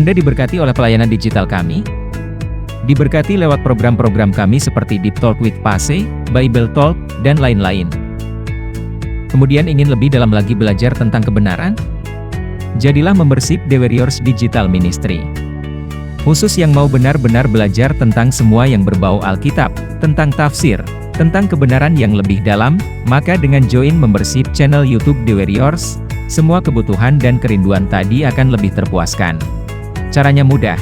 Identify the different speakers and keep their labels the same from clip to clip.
Speaker 1: Anda diberkati oleh pelayanan digital kami? Diberkati lewat program-program kami seperti Deep Talk with Pase, Bible Talk, dan lain-lain. Kemudian ingin lebih dalam lagi belajar tentang kebenaran? Jadilah membership The Warriors Digital Ministry. Khusus yang mau benar-benar belajar tentang semua yang berbau Alkitab, tentang tafsir, tentang kebenaran yang lebih dalam, maka dengan join membership channel YouTube The Warriors, semua kebutuhan dan kerinduan tadi akan lebih terpuaskan. Caranya mudah.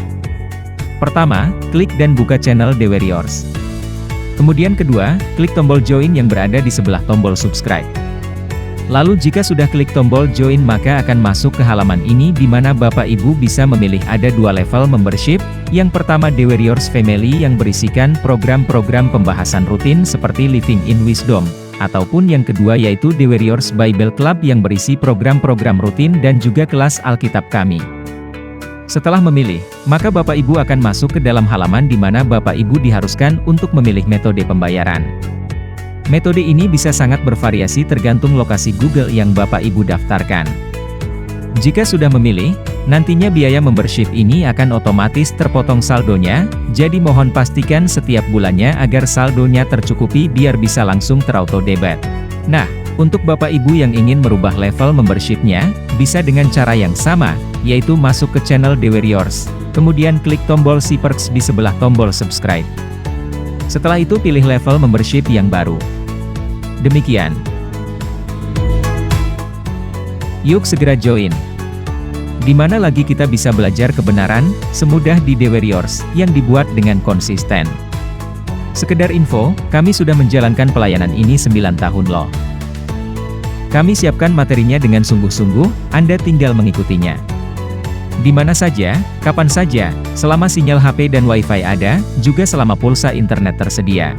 Speaker 1: Pertama, klik dan buka channel The Warriors. Kemudian kedua, klik tombol join yang berada di sebelah tombol subscribe. Lalu jika sudah klik tombol join maka akan masuk ke halaman ini di mana Bapak Ibu bisa memilih ada dua level membership. Yang pertama The Warriors Family yang berisikan program-program pembahasan rutin seperti Living in Wisdom. Ataupun yang kedua yaitu The Warriors Bible Club yang berisi program-program rutin dan juga kelas Alkitab kami. Setelah memilih, maka Bapak Ibu akan masuk ke dalam halaman di mana Bapak Ibu diharuskan untuk memilih metode pembayaran. Metode ini bisa sangat bervariasi tergantung lokasi Google yang Bapak Ibu daftarkan. Jika sudah memilih, nantinya biaya membership ini akan otomatis terpotong saldonya, jadi mohon pastikan setiap bulannya agar saldonya tercukupi biar bisa langsung terauto debit. Nah, untuk Bapak Ibu yang ingin merubah level membershipnya, bisa dengan cara yang sama, yaitu masuk ke channel The Warriors, kemudian klik tombol si perks di sebelah tombol subscribe. Setelah itu pilih level membership yang baru. Demikian. Yuk segera join. Di mana lagi kita bisa belajar kebenaran, semudah di The Warriors, yang dibuat dengan konsisten. Sekedar info, kami sudah menjalankan pelayanan ini 9 tahun loh. Kami siapkan materinya dengan sungguh-sungguh, Anda tinggal mengikutinya. Di mana saja, kapan saja, selama sinyal HP dan WiFi ada, juga selama pulsa internet tersedia.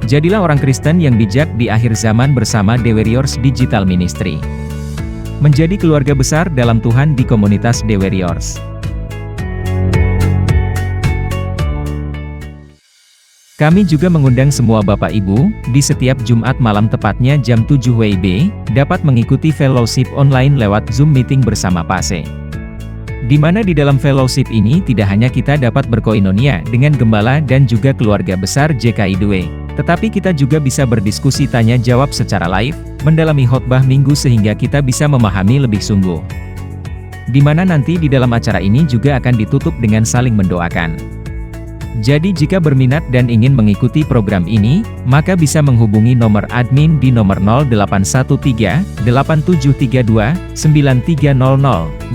Speaker 1: Jadilah orang Kristen yang bijak di akhir zaman bersama The Warriors Digital Ministry. Menjadi keluarga besar dalam Tuhan di komunitas The Warriors. Kami juga mengundang semua Bapak Ibu, di setiap Jumat malam tepatnya jam 7 WIB, dapat mengikuti fellowship online lewat Zoom meeting bersama Pase. Di mana di dalam fellowship ini tidak hanya kita dapat berkoinonia dengan gembala dan juga keluarga besar JKI2, tetapi kita juga bisa berdiskusi tanya jawab secara live, mendalami khotbah minggu sehingga kita bisa memahami lebih sungguh. Di mana nanti di dalam acara ini juga akan ditutup dengan saling mendoakan. Jadi jika berminat dan ingin mengikuti program ini, maka bisa menghubungi nomor admin di nomor 0813-8732-9300,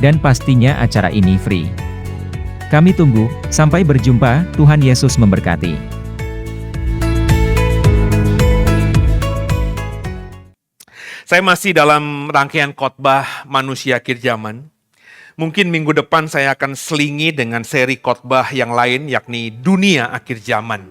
Speaker 1: dan pastinya acara ini free. Kami tunggu, sampai berjumpa, Tuhan Yesus memberkati.
Speaker 2: Saya masih dalam rangkaian khotbah manusia akhir zaman. Mungkin minggu depan saya akan selingi dengan seri khotbah yang lain, yakni dunia akhir zaman.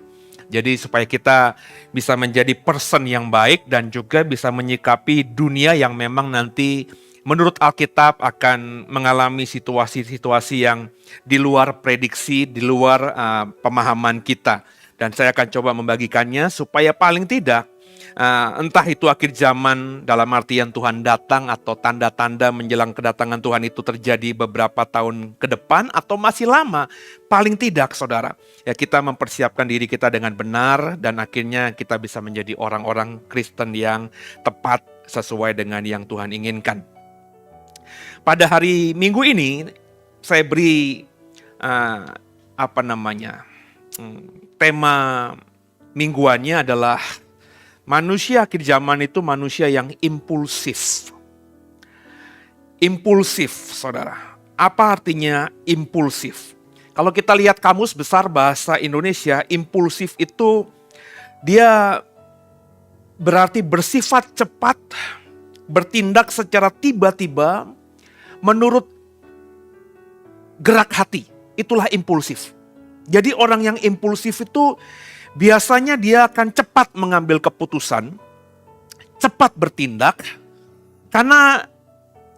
Speaker 2: Jadi supaya kita bisa menjadi person yang baik dan juga bisa menyikapi dunia yang memang nanti menurut Alkitab akan mengalami situasi-situasi yang di luar prediksi, di luar pemahaman kita. Dan saya akan coba membagikannya supaya paling tidak entah itu akhir zaman dalam artian Tuhan datang atau tanda-tanda menjelang kedatangan Tuhan itu terjadi beberapa tahun ke depan atau masih lama, paling tidak saudara, ya kita mempersiapkan diri kita dengan benar dan akhirnya kita bisa menjadi orang-orang Kristen yang tepat sesuai dengan yang Tuhan inginkan. Pada hari Minggu ini saya beri tema mingguannya adalah manusia akhir zaman itu manusia yang impulsif. Impulsif, saudara. Apa artinya impulsif? Kalau kita lihat kamus besar bahasa Indonesia, impulsif itu dia berarti bersifat cepat, bertindak secara tiba-tiba, menurut gerak hati. Itulah impulsif. Jadi orang yang impulsif itu biasanya dia akan cepat mengambil keputusan, cepat bertindak, karena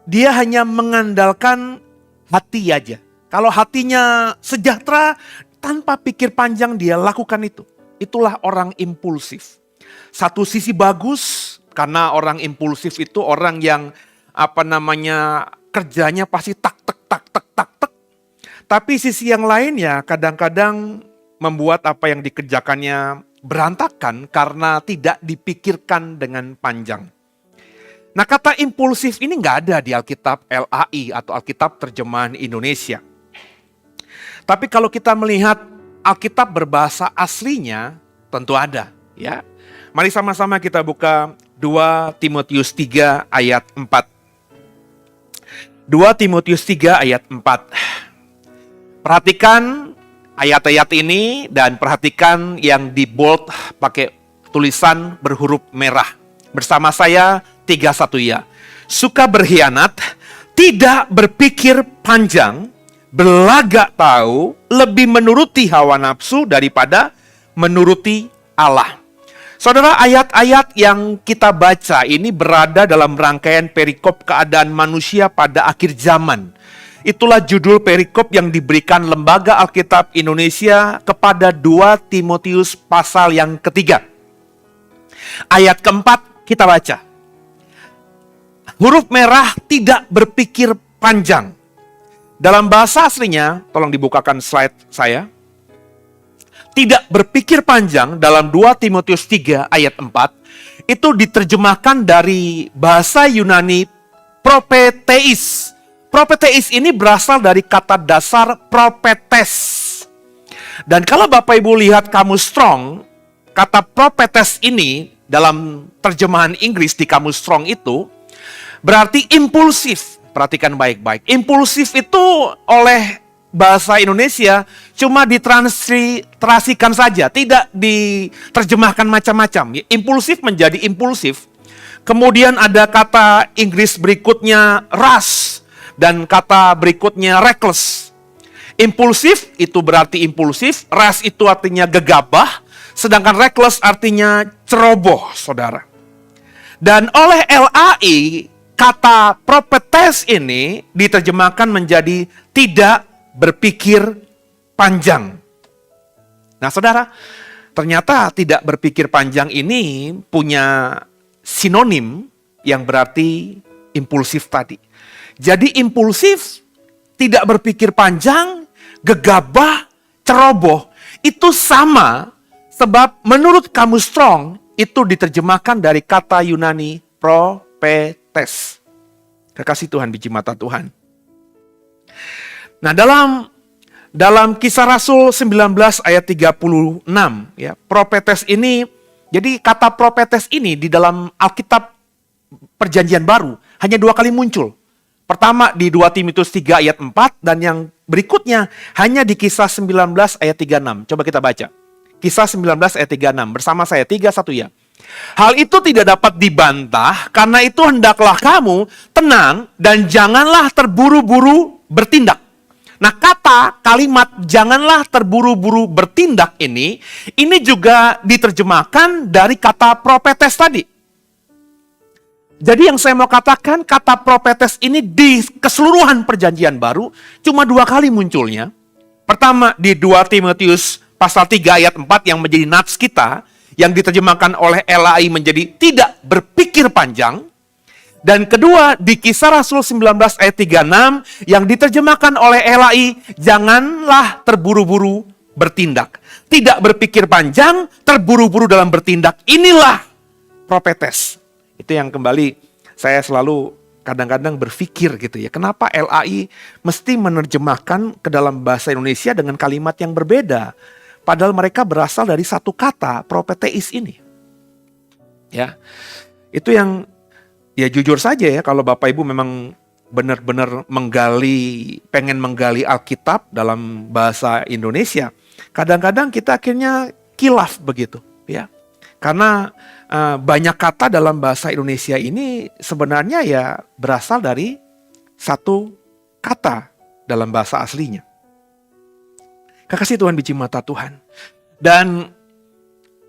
Speaker 2: dia hanya mengandalkan hati aja. Kalau hatinya sejahtera, tanpa pikir panjang dia lakukan itu. Itulah orang impulsif. Satu sisi bagus, karena orang impulsif itu orang yang kerjanya pasti tak tek tak tek tak tek. Tapi sisi yang lainnya kadang-kadang membuat apa yang dikerjakannya berantakan karena tidak dipikirkan dengan panjang. Nah, kata impulsif ini nggak ada di Alkitab LAI atau Alkitab Terjemahan Indonesia. Tapi kalau kita melihat Alkitab berbahasa aslinya, tentu ada. Ya, mari sama-sama kita buka 2 Timotius 3 ayat 4. 2 Timotius 3 ayat 4. Perhatikan ayat-ayat ini dan perhatikan yang di bold pakai tulisan berhuruf merah. Bersama saya 3-1 ya. Suka berkhianat, tidak berpikir panjang, berlagak tahu, lebih menuruti hawa nafsu daripada menuruti Allah. Saudara, ayat-ayat yang kita baca ini berada dalam rangkaian perikop keadaan manusia pada akhir zaman. Itulah judul perikop yang diberikan Lembaga Alkitab Indonesia kepada 2 Timotius pasal yang ketiga. Ayat keempat kita baca. Huruf merah tidak berpikir panjang. Dalam bahasa aslinya, tolong dibukakan slide saya. Tidak berpikir panjang dalam 2 Timotius 3 ayat 4 itu diterjemahkan dari bahasa Yunani propeteis. Propeteis ini berasal dari kata dasar propetes. Dan kalau Bapak Ibu lihat kamus Strong, kata propetes ini dalam terjemahan Inggris di kamus Strong itu berarti impulsif. Perhatikan baik-baik. Impulsif itu oleh bahasa Indonesia cuma ditransliterasikan saja, tidak diterjemahkan macam-macam. Impulsif menjadi impulsif. Kemudian ada kata Inggris berikutnya rush dan kata berikutnya reckless. Impulsif itu berarti impulsif, rush itu artinya gegabah, sedangkan reckless artinya ceroboh, saudara. Dan oleh LAI, kata propetes ini diterjemahkan menjadi tidak berpikir panjang. Nah, saudara, ternyata tidak berpikir panjang ini punya sinonim yang berarti impulsif tadi. Jadi impulsif, tidak berpikir panjang, gegabah, ceroboh, itu sama sebab menurut kamus Strong itu diterjemahkan dari kata Yunani propetes. Kekasih Tuhan, biji mata Tuhan. Nah, dalam Kisah Rasul 19 ayat 36 ya, propetes ini, jadi kata propetes ini di dalam Alkitab Perjanjian Baru hanya 2 kali muncul. Pertama di 2 Timotius 3 ayat 4 dan yang berikutnya hanya di Kisah 19 ayat 36. Coba kita baca. Kisah 19 ayat 36 bersama saya 3-1 ya. Hal itu tidak dapat dibantah, karena itu hendaklah kamu tenang dan janganlah terburu-buru bertindak. Nah, kalimat janganlah terburu-buru bertindak ini juga diterjemahkan dari kata propetes tadi. Jadi yang saya mau katakan, kata propetes ini di keseluruhan perjanjian baru cuma 2 kali munculnya. Pertama di 2 Timotius pasal 3 ayat 4 yang menjadi nats kita, yang diterjemahkan oleh LAI menjadi tidak berpikir panjang. Dan kedua, di Kisah Rasul 19 ayat 36 yang diterjemahkan oleh LAI, janganlah terburu-buru bertindak. Tidak berpikir panjang, terburu-buru dalam bertindak. Inilah propetes. Itu yang kembali saya selalu kadang-kadang berpikir gitu ya. Kenapa LAI mesti menerjemahkan ke dalam bahasa Indonesia dengan kalimat yang berbeda? Padahal mereka berasal dari satu kata, propeteis ini. Ya, itu yang ya jujur saja ya, kalau Bapak Ibu memang benar-benar pengen menggali Alkitab dalam bahasa Indonesia, kadang-kadang kita akhirnya kilaf begitu ya. Karena banyak kata dalam bahasa Indonesia ini sebenarnya ya berasal dari satu kata dalam bahasa aslinya. Kekasih Tuhan, biji mata Tuhan. Dan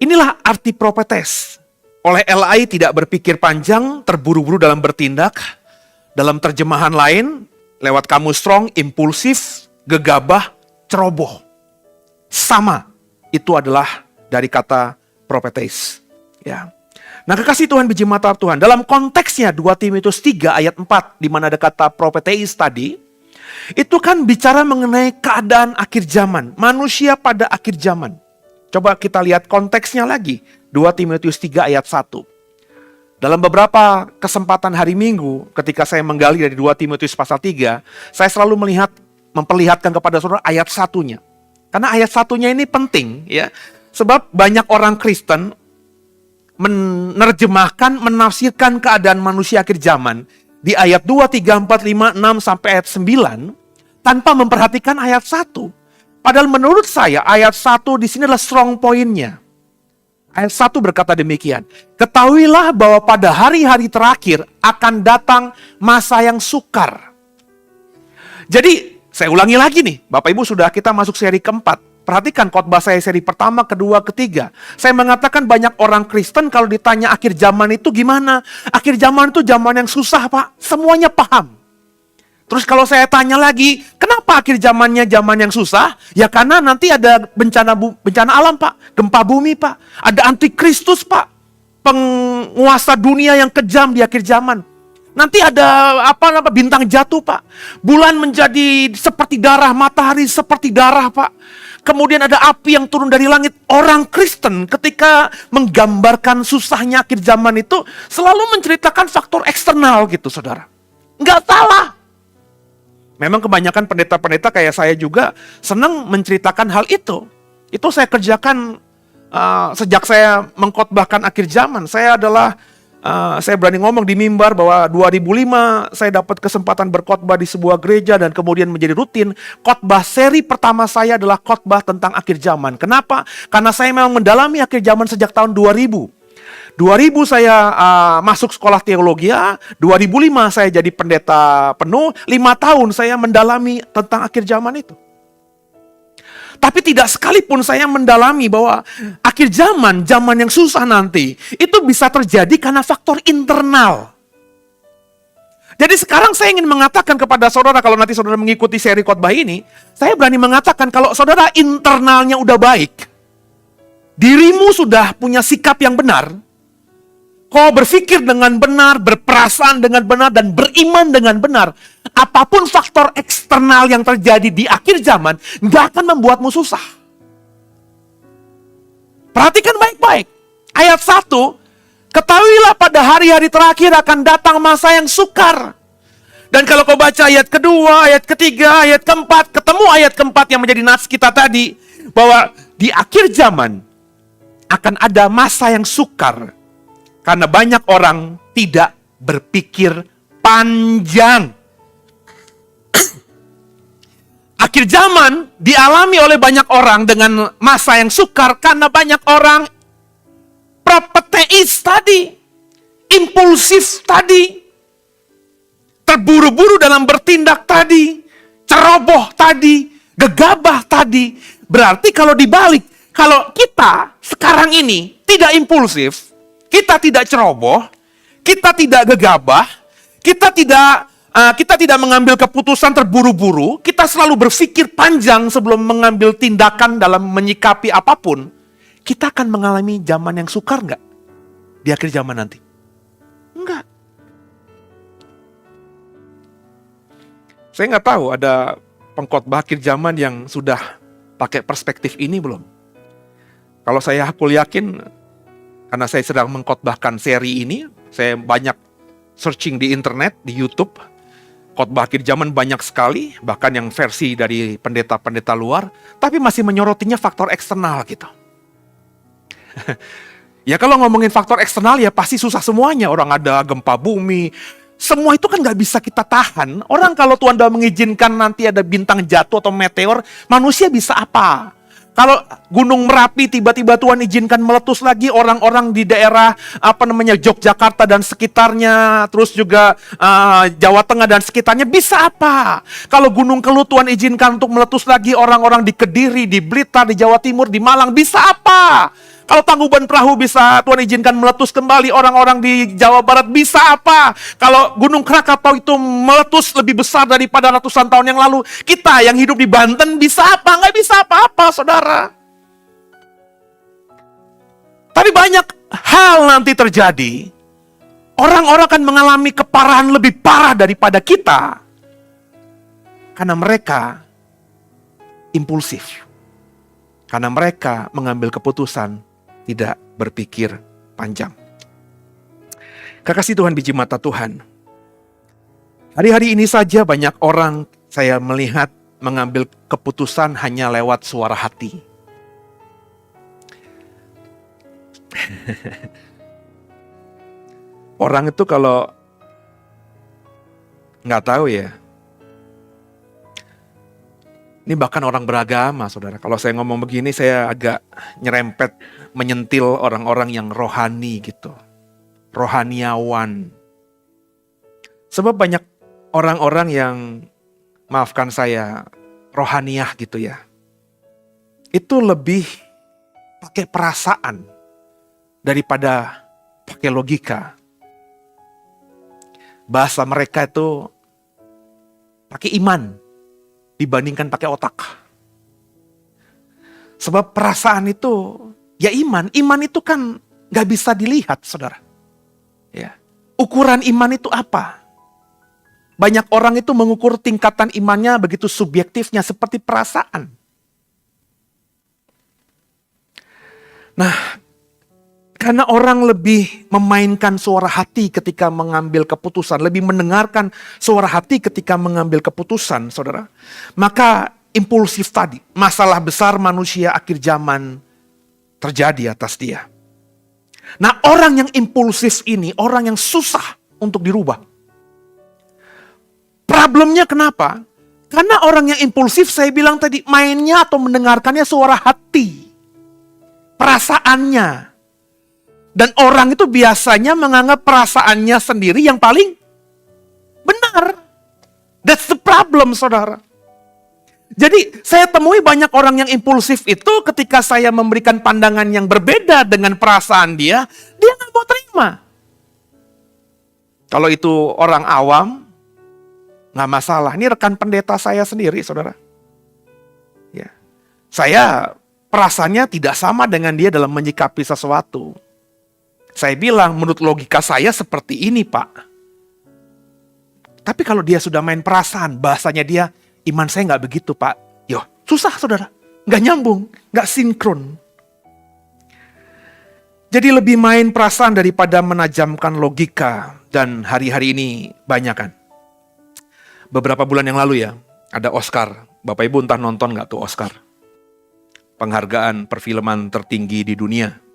Speaker 2: inilah arti propetes. Oleh LAI tidak berpikir panjang, terburu-buru dalam bertindak. Dalam terjemahan lain, lewat kamus Strong, impulsif, gegabah, ceroboh. Sama, itu adalah dari kata propetes. Ya. Nah, kekasih Tuhan, biji mata Tuhan, dalam konteksnya 2 Timotius 3 ayat 4, di mana ada kata propeteis tadi, Itu kan bicara mengenai keadaan akhir zaman, manusia pada akhir zaman. Coba kita lihat konteksnya lagi, 2 Timotius 3 ayat 1. Dalam beberapa kesempatan hari Minggu, ketika saya menggali dari 2 Timotius pasal 3, saya selalu memperlihatkan kepada saudara ayat satunya. Karena ayat satunya ini penting, ya. Sebab banyak orang Kristen menerjemahkan, menafsirkan keadaan manusia akhir zaman di ayat 2, 3, 4, 5, 6 sampai ayat 9 tanpa memperhatikan ayat 1. Padahal menurut saya ayat 1 di sini adalah strong point-nya. Ayat 1 berkata demikian, ketahuilah bahwa pada hari-hari terakhir akan datang masa yang sukar. Jadi saya ulangi lagi nih, Bapak Ibu sudah kita masuk seri keempat. Perhatikan khotbah saya seri pertama, kedua, ketiga. Saya mengatakan banyak orang Kristen kalau ditanya akhir zaman itu gimana? Akhir zaman itu zaman yang susah, Pak. Semuanya paham. Terus kalau saya tanya lagi, kenapa akhir zamannya zaman yang susah? Ya karena nanti ada bencana alam, Pak. Gempa bumi, Pak. Ada antikristus, Pak. Penguasa dunia yang kejam di akhir zaman. Nanti ada bintang jatuh, Pak. Bulan menjadi seperti darah, matahari seperti darah, Pak. Kemudian ada api yang turun dari langit. Orang Kristen ketika menggambarkan susahnya akhir zaman itu selalu menceritakan faktor eksternal gitu, saudara. Nggak salah. Memang kebanyakan pendeta-pendeta kayak saya juga senang menceritakan hal itu. Itu saya kerjakan sejak saya mengkhotbahkan akhir zaman. Saya berani ngomong di mimbar bahwa 2005 saya dapat kesempatan berkhotbah di sebuah gereja dan kemudian menjadi rutin. Khotbah seri pertama saya adalah khotbah tentang akhir zaman. Kenapa? Karena saya memang mendalami akhir zaman sejak tahun 2000. 2000 saya masuk sekolah teologi, 2005 saya jadi pendeta penuh, 5 tahun saya mendalami tentang akhir zaman itu. Tapi tidak sekalipun saya mendalami bahwa akhir zaman, zaman yang susah nanti, itu bisa terjadi karena faktor internal. Jadi sekarang saya ingin mengatakan kepada saudara, kalau nanti saudara mengikuti seri khotbah ini, saya berani mengatakan kalau saudara internalnya udah baik, dirimu sudah punya sikap yang benar, kau berpikir dengan benar, berperasaan dengan benar, dan beriman dengan benar. Apapun faktor eksternal yang terjadi di akhir zaman, nggak akan membuatmu susah. Perhatikan baik-baik. Ayat 1, ketahuilah pada hari-hari terakhir akan datang masa yang sukar. Dan kalau kau baca ayat kedua, ayat ketiga, ayat keempat, ketemu ayat keempat yang menjadi nas kita tadi, bahwa di akhir zaman akan ada masa yang sukar. Karena banyak orang tidak berpikir panjang. Akhir zaman dialami oleh banyak orang dengan masa yang sukar karena banyak orang propeteis tadi, impulsif tadi, terburu-buru dalam bertindak tadi, ceroboh tadi, gegabah tadi. Berarti kalau dibalik, kalau kita sekarang ini tidak impulsif, kita tidak ceroboh, kita tidak gegabah, kita tidak mengambil keputusan terburu-buru, kita selalu berpikir panjang sebelum mengambil tindakan dalam menyikapi apapun, kita akan mengalami zaman yang sukar nggak di akhir zaman nanti? Enggak. Saya nggak tahu ada pengkhotbah akhir zaman yang sudah pakai perspektif ini belum. Kalau aku yakin, karena saya sedang mengkhotbahkan seri ini, saya banyak searching di internet, di YouTube. Khotbah akhir zaman banyak sekali, bahkan yang versi dari pendeta-pendeta luar, tapi masih menyorotnya faktor eksternal gitu. Ya kalau ngomongin faktor eksternal ya pasti susah semuanya. Orang ada gempa bumi, semua itu kan gak bisa kita tahan. Orang kalau Tuhan udah mengizinkan nanti ada bintang jatuh atau meteor, manusia bisa apa? Kalau Gunung Merapi tiba-tiba Tuhan izinkan meletus lagi, orang-orang di daerah Yogyakarta dan sekitarnya, terus juga Jawa Tengah dan sekitarnya bisa apa? Kalau Gunung Kelut Tuhan izinkan untuk meletus lagi, orang-orang di Kediri, di Blitar, di Jawa Timur, di Malang bisa apa? Kalau Tangkuban Perahu bisa Tuhan izinkan meletus kembali, orang-orang di Jawa Barat bisa apa? Kalau Gunung Krakatau itu meletus lebih besar daripada ratusan tahun yang lalu, kita yang hidup di Banten bisa apa? Nggak bisa apa-apa, saudara. Tapi banyak hal nanti terjadi. Orang-orang akan mengalami keparahan lebih parah daripada kita. Karena mereka impulsif. Karena mereka mengambil keputusan tidak berpikir panjang. Kekasih Tuhan, biji mata Tuhan. Hari-hari ini saja banyak orang saya melihat mengambil keputusan hanya lewat suara hati. Orang itu kalau nggak tahu ya, ini bahkan orang beragama, saudara. Kalau saya ngomong begini, saya agak nyerempet, menyentil orang-orang yang rohani gitu. Rohaniawan. Sebab banyak orang-orang yang, maafkan saya, rohaniah gitu ya. Itu lebih pakai perasaan daripada pakai logika. Bahasa mereka itu pakai iman dibandingkan pakai otak. Sebab perasaan itu ya iman. Iman itu kan gak bisa dilihat, saudara. Ya. Ukuran iman itu apa? Banyak orang itu mengukur tingkatan imannya begitu subjektifnya seperti perasaan. Nah, karena orang lebih memainkan suara hati ketika mengambil keputusan, lebih mendengarkan suara hati ketika mengambil keputusan, saudara. Maka impulsif tadi, masalah besar manusia akhir zaman terjadi atas dia. Nah, orang yang impulsif ini, orang yang susah untuk dirubah. Problemnya kenapa? Karena orang yang impulsif, saya bilang tadi, mainnya atau mendengarkannya suara hati. Perasaannya. Dan orang itu biasanya menganggap perasaannya sendiri yang paling benar. That's the problem, saudara. Jadi saya temui banyak orang yang impulsif itu ketika saya memberikan pandangan yang berbeda dengan perasaan dia nggak mau terima. Kalau itu orang awam, nggak masalah. Ini rekan pendeta saya sendiri, saudara. Ya. Saya perasaannya tidak sama dengan dia dalam menyikapi sesuatu. Saya bilang, menurut logika saya seperti ini, Pak. Tapi kalau dia sudah main perasaan, bahasanya dia, iman saya nggak begitu, Pak. Yo, susah, saudara. Nggak nyambung, nggak sinkron. Jadi lebih main perasaan daripada menajamkan logika. Dan hari-hari ini banyak kan. Beberapa bulan yang lalu ya, ada Oscar. Bapak Ibu entah nonton nggak tuh Oscar? Penghargaan perfilman tertinggi di dunia.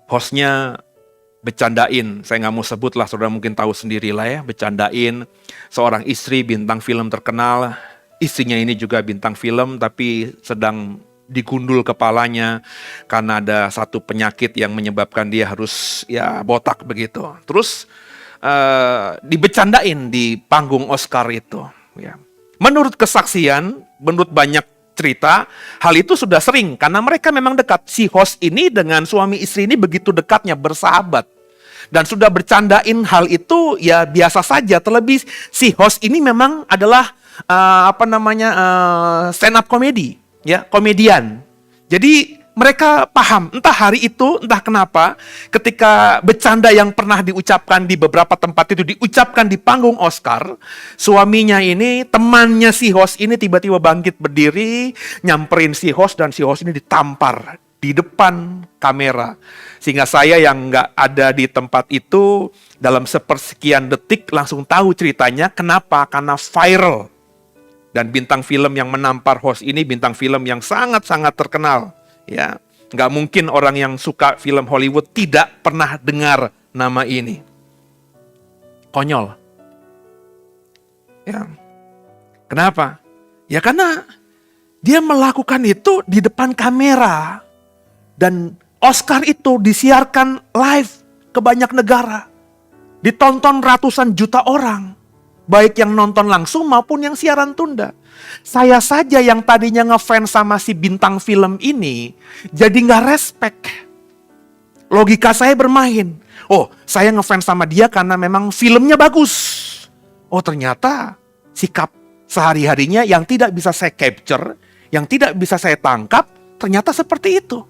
Speaker 2: Hostnya bercandain, saya nggak mau sebut lah, saudara mungkin tahu sendiri lah ya, bercandain seorang istri bintang film terkenal, istrinya ini juga bintang film tapi sedang digundul kepalanya karena ada satu penyakit yang menyebabkan dia harus ya botak begitu. Terus dibecandain di panggung Oscar itu. Ya. Menurut kesaksian, menurut banyak cerita, hal itu sudah sering karena mereka memang dekat. Si host ini dengan suami istri ini begitu dekatnya, bersahabat. Dan sudah bercandain hal itu ya biasa saja. Terlebih si host ini memang adalah stand up comedy, ya, komedian. Jadi mereka paham, entah hari itu, entah kenapa, ketika bercanda yang pernah diucapkan di beberapa tempat itu diucapkan di panggung Oscar, suaminya ini, temannya si host ini tiba-tiba bangkit berdiri, nyamperin si host dan si host ini ditampar di depan kamera. Sehingga saya yang nggak ada di tempat itu, dalam sepersekian detik langsung tahu ceritanya. Kenapa? Karena viral. Dan bintang film yang menampar host ini, bintang film yang sangat-sangat terkenal. Ya, nggak mungkin orang yang suka film Hollywood tidak pernah dengar nama ini. Konyol. Ya. Kenapa? Ya karena dia melakukan itu di depan kamera. Dan Oscar itu disiarkan live ke banyak negara. Ditonton ratusan juta orang. Baik yang nonton langsung maupun yang siaran tunda. Saya saja yang tadinya ngefans sama si bintang film ini, jadi nggak respect. Logika saya bermain. Oh, saya ngefans sama dia karena memang filmnya bagus. Oh, ternyata sikap sehari-harinya yang tidak bisa saya capture, yang tidak bisa saya tangkap, ternyata seperti itu.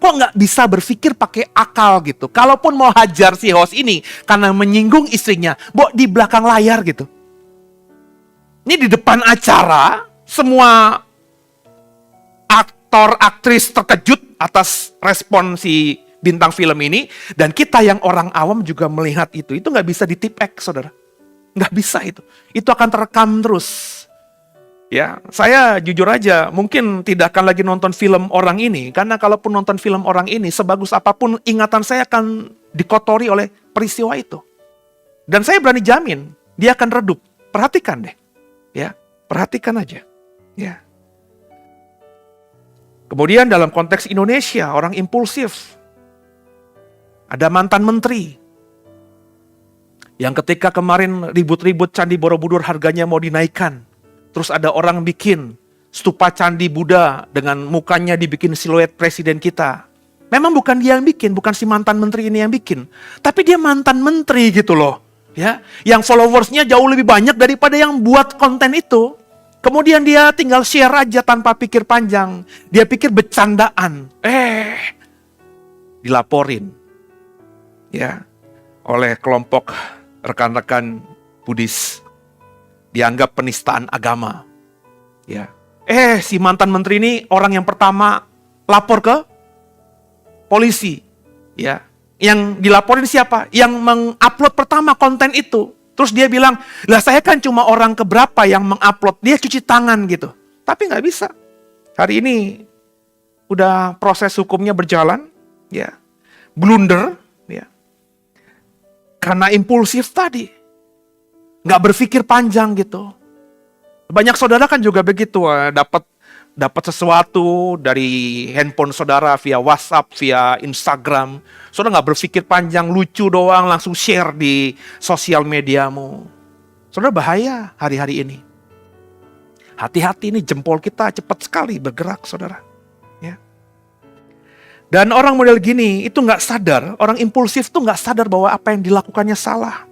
Speaker 2: Kok nggak bisa berpikir pakai akal gitu? Kalaupun mau hajar si host ini karena menyinggung istrinya, di belakang layar gitu. Ini di depan acara, semua aktor, aktris terkejut atas respon si bintang film ini. Dan kita yang orang awam juga melihat itu. Itu nggak bisa ditipek, saudara. Nggak bisa itu. Itu akan terekam terus. Ya, saya jujur aja mungkin tidak akan lagi nonton film orang ini. Karena kalaupun nonton film orang ini, sebagus apapun ingatan saya akan dikotori oleh peristiwa itu. Dan saya berani jamin, dia akan redup. Perhatikan deh. Ya, perhatikan aja. Ya. Kemudian dalam konteks Indonesia, orang impulsif. Ada mantan menteri. Yang ketika kemarin ribut-ribut Candi Borobudur harganya mau dinaikkan. Terus ada orang bikin stupa Candi Buddha dengan mukanya dibikin siluet presiden kita. Memang bukan dia yang bikin, bukan si mantan menteri ini yang bikin. Tapi dia mantan menteri gitu loh. Ya, yang followersnya jauh lebih banyak daripada yang buat konten itu. Kemudian dia tinggal share aja tanpa pikir panjang. Dia pikir bercandaan. Dilaporin. Ya, oleh kelompok rekan-rekan Buddhis. Dianggap penistaan agama. Ya. Si mantan menteri ini orang yang pertama lapor ke polisi. Ya. Yang dilaporin siapa? Yang mengupload pertama konten itu. Terus dia bilang, lah saya kan cuma orang keberapa yang mengupload. Dia cuci tangan gitu. Tapi nggak bisa. Hari ini udah proses hukumnya berjalan. Ya. Blunder. Ya. Karena impulsif tadi. Nggak berpikir panjang gitu. Banyak saudara kan juga begitu, dapat sesuatu dari handphone saudara via WhatsApp, via Instagram. Saudara nggak berpikir panjang, lucu doang, langsung share di sosial mediamu. Saudara bahaya hari-hari ini. Hati-hati nih, jempol kita cepat sekali bergerak, saudara. Ya. Dan orang model gini itu nggak sadar, orang impulsif tuh nggak sadar bahwa apa yang dilakukannya salah.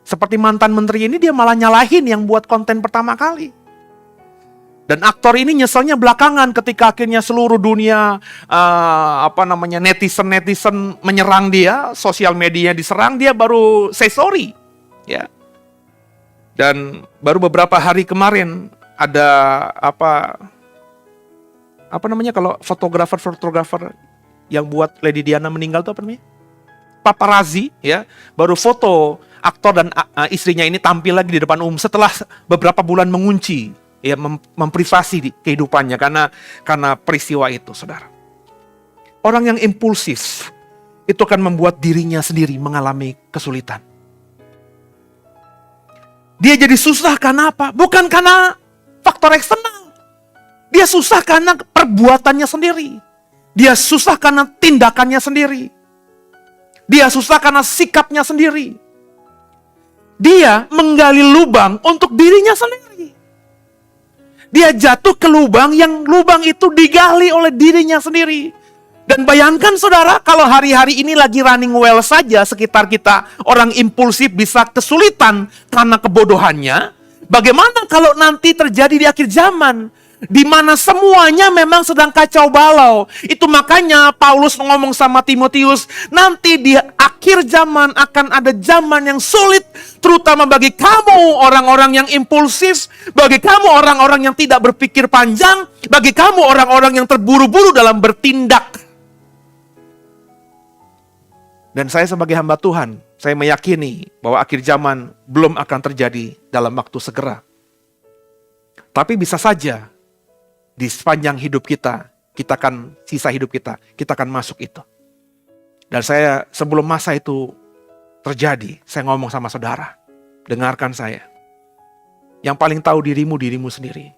Speaker 2: Seperti mantan menteri ini dia malah nyalahin yang buat konten pertama kali. Dan aktor ini nyeselnya belakangan ketika akhirnya seluruh dunia netizen menyerang dia, sosial media diserang, dia baru say sorry. Ya. Dan baru beberapa hari kemarin ada kalau fotografer yang buat Lady Diana meninggal itu apa namanya? Paparazzi, ya, baru foto aktor dan istrinya ini tampil lagi di depan umum setelah beberapa bulan mengunci, ya, memprivasi di kehidupannya karena peristiwa itu, saudara. Orang yang impulsif itu akan membuat dirinya sendiri mengalami kesulitan. Dia jadi susah karena apa? Bukan karena faktor eksternal. Dia susah karena perbuatannya sendiri. Dia susah karena tindakannya sendiri. Dia susah karena sikapnya sendiri. Dia menggali lubang untuk dirinya sendiri. Dia jatuh ke lubang yang lubang itu digali oleh dirinya sendiri. Dan bayangkan saudara, kalau hari-hari ini lagi running well saja sekitar kita, orang impulsif bisa kesulitan karena kebodohannya. Bagaimana kalau nanti terjadi di akhir zaman? Di mana semuanya memang sedang kacau balau. Itu makanya Paulus ngomong sama Timotius, nanti di akhir zaman akan ada zaman yang sulit, terutama bagi kamu orang-orang yang impulsif, bagi kamu orang-orang yang tidak berpikir panjang, bagi kamu orang-orang yang terburu-buru dalam bertindak. Dan saya sebagai hamba Tuhan, saya meyakini bahwa akhir zaman belum akan terjadi dalam waktu segera. Tapi bisa saja di sepanjang hidup kita akan sisa hidup kita akan masuk itu. Dan saya sebelum masa itu terjadi, saya ngomong sama saudara, dengarkan saya. Yang paling tahu dirimu sendiri.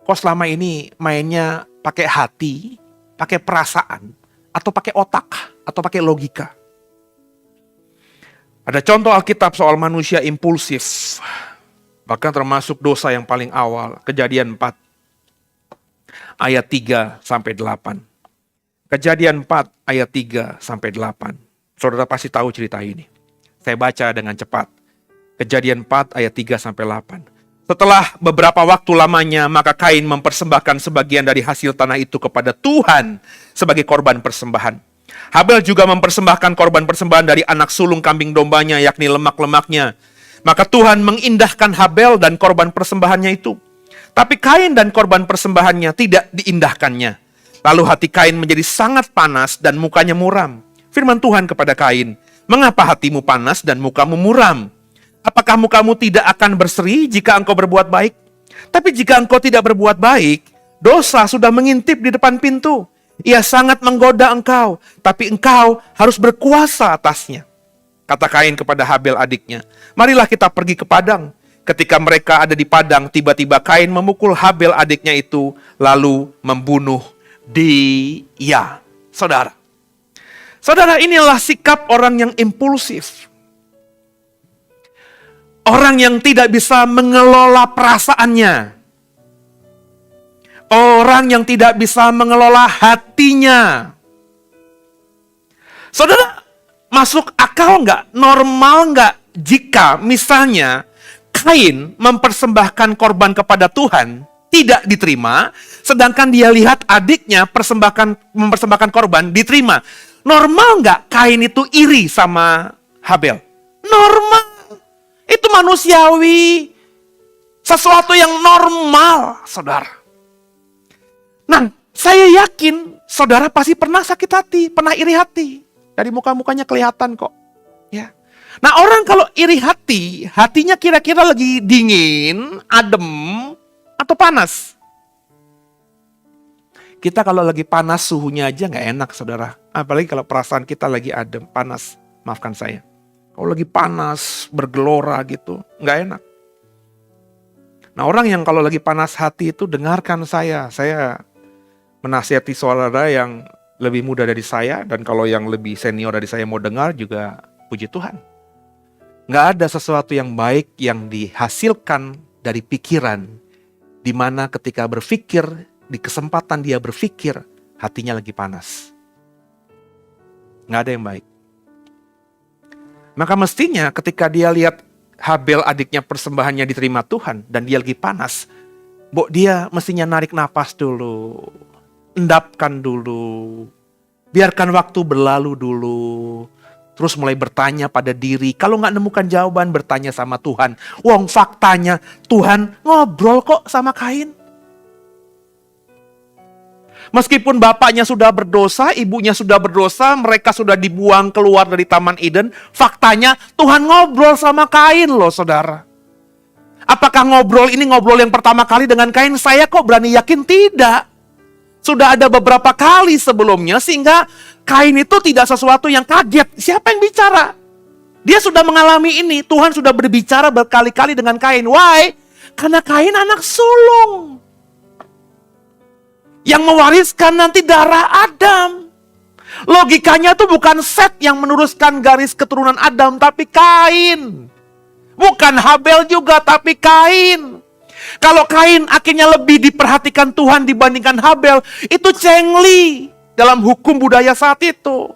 Speaker 2: Kok selama ini mainnya pakai hati, pakai perasaan, atau pakai otak, atau pakai logika? Ada contoh Alkitab soal manusia impulsif, bahkan termasuk dosa yang paling awal, Kejadian 4. Ayat 3-8. Kejadian 4 ayat 3-8. Saudara pasti tahu cerita ini. Saya baca dengan cepat. Kejadian 4 ayat 3-8. Setelah beberapa waktu lamanya, maka Kain mempersembahkan sebagian dari hasil tanah itu kepada Tuhan sebagai korban persembahan. Habel juga mempersembahkan korban persembahan dari anak sulung kambing dombanya, yakni lemak-lemaknya. Maka Tuhan mengindahkan Habel dan korban persembahannya itu. Tapi Kain dan korban persembahannya tidak diindahkannya. Lalu hati Kain menjadi sangat panas dan mukanya muram. Firman Tuhan kepada Kain, "Mengapa hatimu panas dan mukamu muram? Apakah mukamu tidak akan berseri jika engkau berbuat baik? Tapi jika engkau tidak berbuat baik, dosa sudah mengintip di depan pintu. Ia sangat menggoda engkau, tapi engkau harus berkuasa atasnya." Kata Kain kepada Habel adiknya, "Marilah kita pergi ke padang." Ketika mereka ada di padang, tiba-tiba Kain memukul Habel adiknya itu, lalu membunuh dia. Saudara, inilah sikap orang yang impulsif. Orang yang tidak bisa mengelola perasaannya. Orang yang tidak bisa mengelola hatinya. Saudara, masuk akal nggak? Normal nggak jika misalnya Kain mempersembahkan korban kepada Tuhan tidak diterima, sedangkan dia lihat adiknya mempersembahkan korban diterima. Normal nggak Kain itu iri sama Habel? Normal. Itu manusiawi. Sesuatu yang normal, saudara. Nah, saya yakin saudara pasti pernah sakit hati, pernah iri hati. Dari muka-mukanya kelihatan kok. Ya. Nah, orang kalau iri hati, hatinya kira-kira lagi dingin, adem, atau panas? Kita kalau lagi panas suhunya aja nggak enak, saudara. Apalagi kalau perasaan kita lagi adem, panas. Maafkan saya. Kalau lagi panas, bergelora gitu, nggak enak. Nah, orang yang kalau lagi panas hati itu dengarkan saya. Saya menasihati saudara yang lebih muda dari saya, dan kalau yang lebih senior dari saya mau dengar juga, puji Tuhan. Nggak ada sesuatu yang baik yang dihasilkan dari pikiran, di mana ketika berpikir, di kesempatan dia berpikir, hatinya lagi panas. Nggak ada yang baik. Maka mestinya ketika dia lihat Habel adiknya persembahannya diterima Tuhan, dan dia lagi panas, dia mestinya narik napas dulu, endapkan dulu, biarkan waktu berlalu dulu. Terus mulai bertanya pada diri. Kalau nggak nemukan jawaban, bertanya sama Tuhan. Wong faktanya Tuhan ngobrol kok sama Kain. Meskipun bapaknya sudah berdosa, ibunya sudah berdosa, mereka sudah dibuang keluar dari Taman Eden. Faktanya Tuhan ngobrol sama Kain loh, saudara. Apakah ngobrol ini ngobrol yang pertama kali dengan Kain? Saya kok berani yakin tidak. Sudah ada beberapa kali sebelumnya, sehingga Kain itu tidak sesuatu yang kaget. Siapa yang bicara? Dia sudah mengalami ini. Tuhan sudah berbicara berkali-kali dengan Kain. Why? Karena Kain anak sulung. Yang mewariskan nanti darah Adam. Logikanya itu bukan Set yang meneruskan garis keturunan Adam, tapi Kain. Bukan Habel juga, tapi Kain. Kalau Kain akhirnya lebih diperhatikan Tuhan dibandingkan Habel, itu cengli dalam hukum budaya saat itu.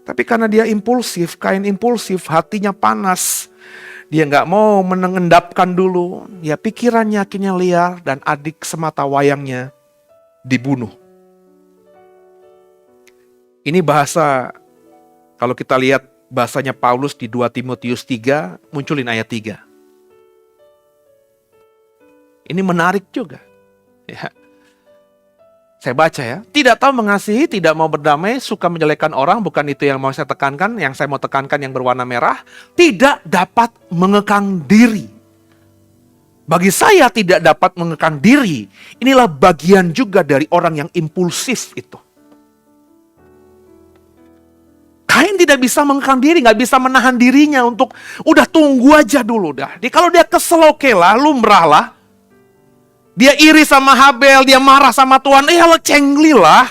Speaker 2: Tapi karena dia impulsif, Kain impulsif, hatinya panas. Dia nggak mau mengendapkan dulu. Ya pikirannya akhirnya liar, dan adik semata wayangnya dibunuh. Ini bahasa, kalau kita lihat bahasanya Paulus di 2 Timotius 3, munculin ayat 3. Ini menarik juga. Ya. Saya baca ya. Tidak tahu mengasihi, tidak mau berdamai, suka menjelekkan orang. Bukan itu yang mau saya tekankan. Yang saya mau tekankan yang berwarna merah. Tidak dapat mengekang diri. Bagi saya tidak dapat mengekang diri. Inilah bagian juga dari orang yang impulsif itu. Kain tidak bisa mengekang diri, nggak bisa menahan dirinya untuk udah tunggu aja dulu dah. Kalau dia kesel oke lah, lumrah lah. Dia iri sama Habel, dia marah sama Tuhan, cengli lah.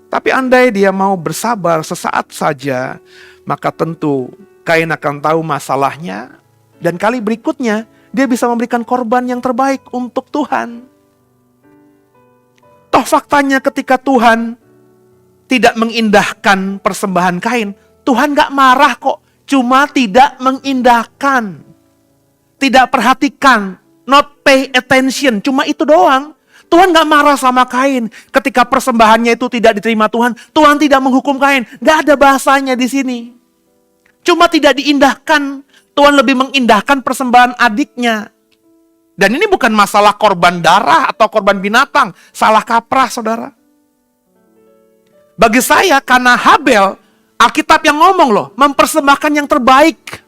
Speaker 2: Tapi andai dia mau bersabar sesaat saja, maka tentu Kain akan tahu masalahnya. Dan kali berikutnya, dia bisa memberikan korban yang terbaik untuk Tuhan. Toh faktanya ketika Tuhan tidak mengindahkan persembahan Kain, Tuhan gak marah kok. Cuma tidak mengindahkan. Tidak perhatikan. Not pay attention, cuma itu doang. Tuhan gak marah sama Kain. Ketika persembahannya itu tidak diterima Tuhan, Tuhan tidak menghukum Kain. Gak ada bahasanya di sini. Cuma tidak diindahkan. Tuhan lebih mengindahkan persembahan adiknya. Dan ini bukan masalah korban darah atau korban binatang. Salah kaprah, saudara. Bagi saya, karena Habel, Alkitab yang ngomong loh, mempersembahkan yang terbaik.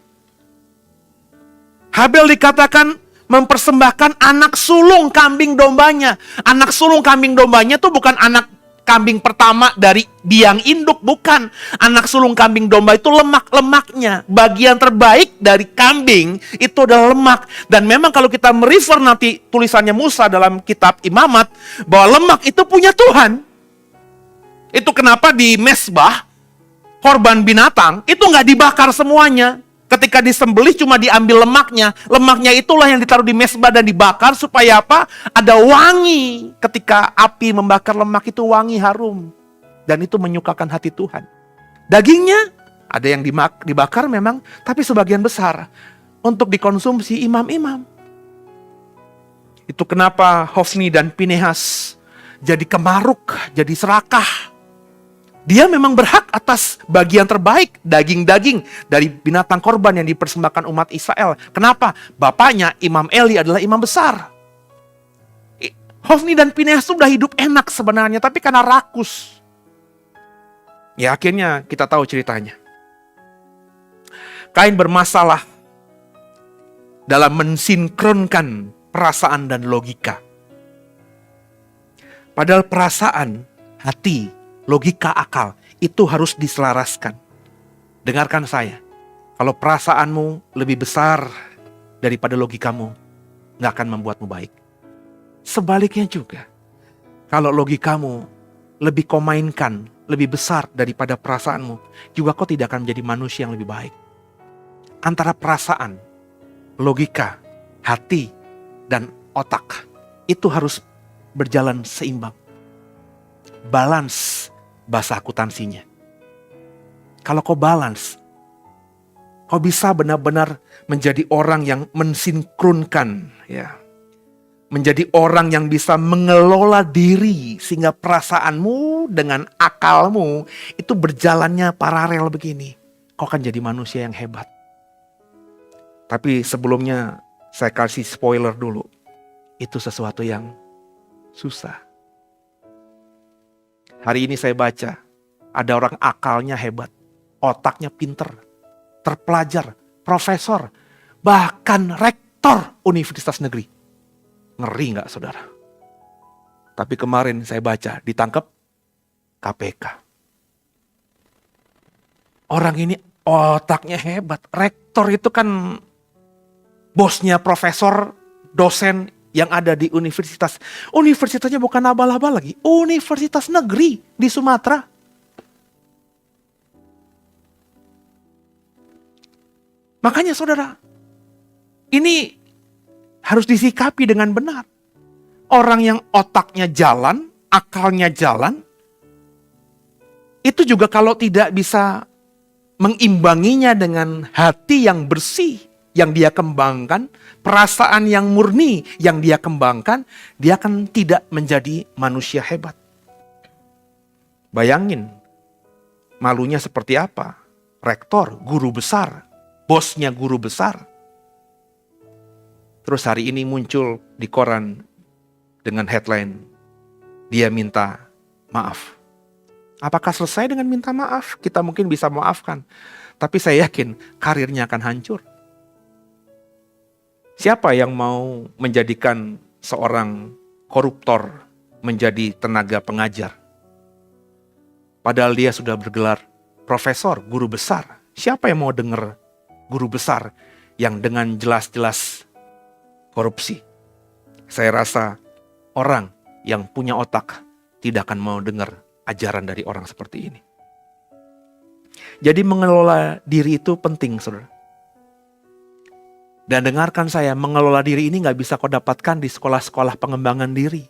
Speaker 2: Habel dikatakan mempersembahkan anak sulung kambing dombanya. Anak sulung kambing dombanya itu bukan anak kambing pertama dari biang induk, bukan. Anak sulung kambing domba itu lemak-lemaknya. Bagian terbaik dari kambing itu adalah lemak. Dan memang kalau kita merefer nanti tulisannya Musa dalam kitab Imamat, bahwa lemak itu punya Tuhan. Itu kenapa di mezbah, korban binatang, itu nggak dibakar semuanya. Ketika disembelih cuma diambil lemaknya. Lemaknya itulah yang ditaruh di mezbah dan dibakar supaya apa? Ada wangi. Ketika api membakar lemak itu wangi, harum. Dan itu menyukakan hati Tuhan. Dagingnya ada yang dibakar memang, tapi sebagian besar untuk dikonsumsi imam-imam. Itu kenapa Hofni dan Pinehas jadi kemaruk, jadi serakah. Dia memang berhak atas bagian terbaik, daging-daging dari binatang korban yang dipersembahkan umat Israel. Kenapa? Bapaknya Imam Eli adalah imam besar. Hofni dan Pinehas sudah hidup enak sebenarnya, tapi karena rakus. Ya akhirnya kita tahu ceritanya. Kain bermasalah dalam mensinkronkan perasaan dan logika. Padahal perasaan, hati, logika, akal, itu harus diselaraskan. Dengarkan saya, kalau perasaanmu lebih besar daripada logikamu, gak akan membuatmu baik. Sebaliknya juga, kalau logikamu lebih kau mainkan, lebih besar daripada perasaanmu, juga kau tidak akan menjadi manusia yang lebih baik. Antara perasaan, logika, hati, dan otak, itu harus berjalan seimbang. Balance, bahasa akuntansinya. Kalau kau balance, kau bisa benar-benar menjadi orang yang mensinkronkan, ya. Menjadi orang yang bisa mengelola diri sehingga perasaanmu dengan akalmu itu berjalannya paralel begini. Kau akan jadi manusia yang hebat. Tapi sebelumnya saya kasih spoiler dulu. Itu sesuatu yang susah. Hari ini saya baca, ada orang akalnya hebat, otaknya pinter, terpelajar, profesor, bahkan rektor universitas negeri. Ngeri gak saudara? Tapi kemarin saya baca, ditangkap KPK. Orang ini otaknya hebat, rektor itu kan bosnya profesor, dosen, yang ada di universitas. Universitasnya bukan abal-abal lagi. Universitas negeri di Sumatera. Makanya saudara, ini harus disikapi dengan benar. Orang yang otaknya jalan, akalnya jalan, itu juga kalau tidak bisa mengimbanginya dengan hati yang bersih, yang dia kembangkan, perasaan yang murni yang dia kembangkan, dia akan tidak menjadi manusia hebat. Bayangin, malunya seperti apa? Rektor, guru besar, bosnya guru besar. Terus hari ini muncul di koran dengan headline, dia minta maaf. Apakah selesai dengan minta maaf? Kita mungkin bisa maafkan. Tapi saya yakin karirnya akan hancur. Siapa yang mau menjadikan seorang koruptor menjadi tenaga pengajar? Padahal dia sudah bergelar profesor, guru besar. Siapa yang mau dengar guru besar yang dengan jelas-jelas korupsi? Saya rasa orang yang punya otak tidak akan mau dengar ajaran dari orang seperti ini. Jadi mengelola diri itu penting, saudara. Dan dengarkan saya, mengelola diri ini gak bisa kau dapatkan di sekolah-sekolah pengembangan diri.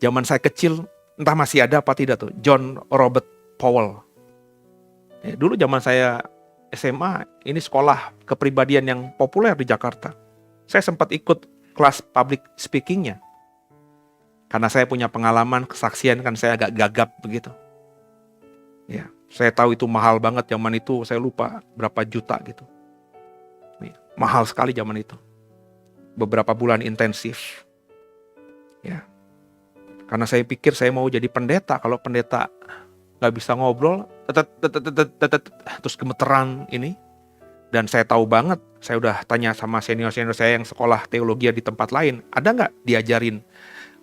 Speaker 2: Zaman saya kecil, entah masih ada apa tidak tuh, John Robert Powell. Dulu zaman saya SMA, ini sekolah kepribadian yang populer di Jakarta. Saya sempat ikut kelas public speakingnya. Karena saya punya pengalaman, kesaksian, kan saya agak gagap begitu. Ya. Saya tahu itu mahal banget zaman itu, saya lupa berapa juta gitu. Mahal sekali zaman itu. Beberapa bulan intensif. Ya. Karena saya pikir saya mau jadi pendeta. Kalau pendeta nggak bisa ngobrol, terus gemeteran ini. Dan saya tahu banget, saya udah tanya sama senior-senior saya yang sekolah teologi di tempat lain, ada nggak diajarin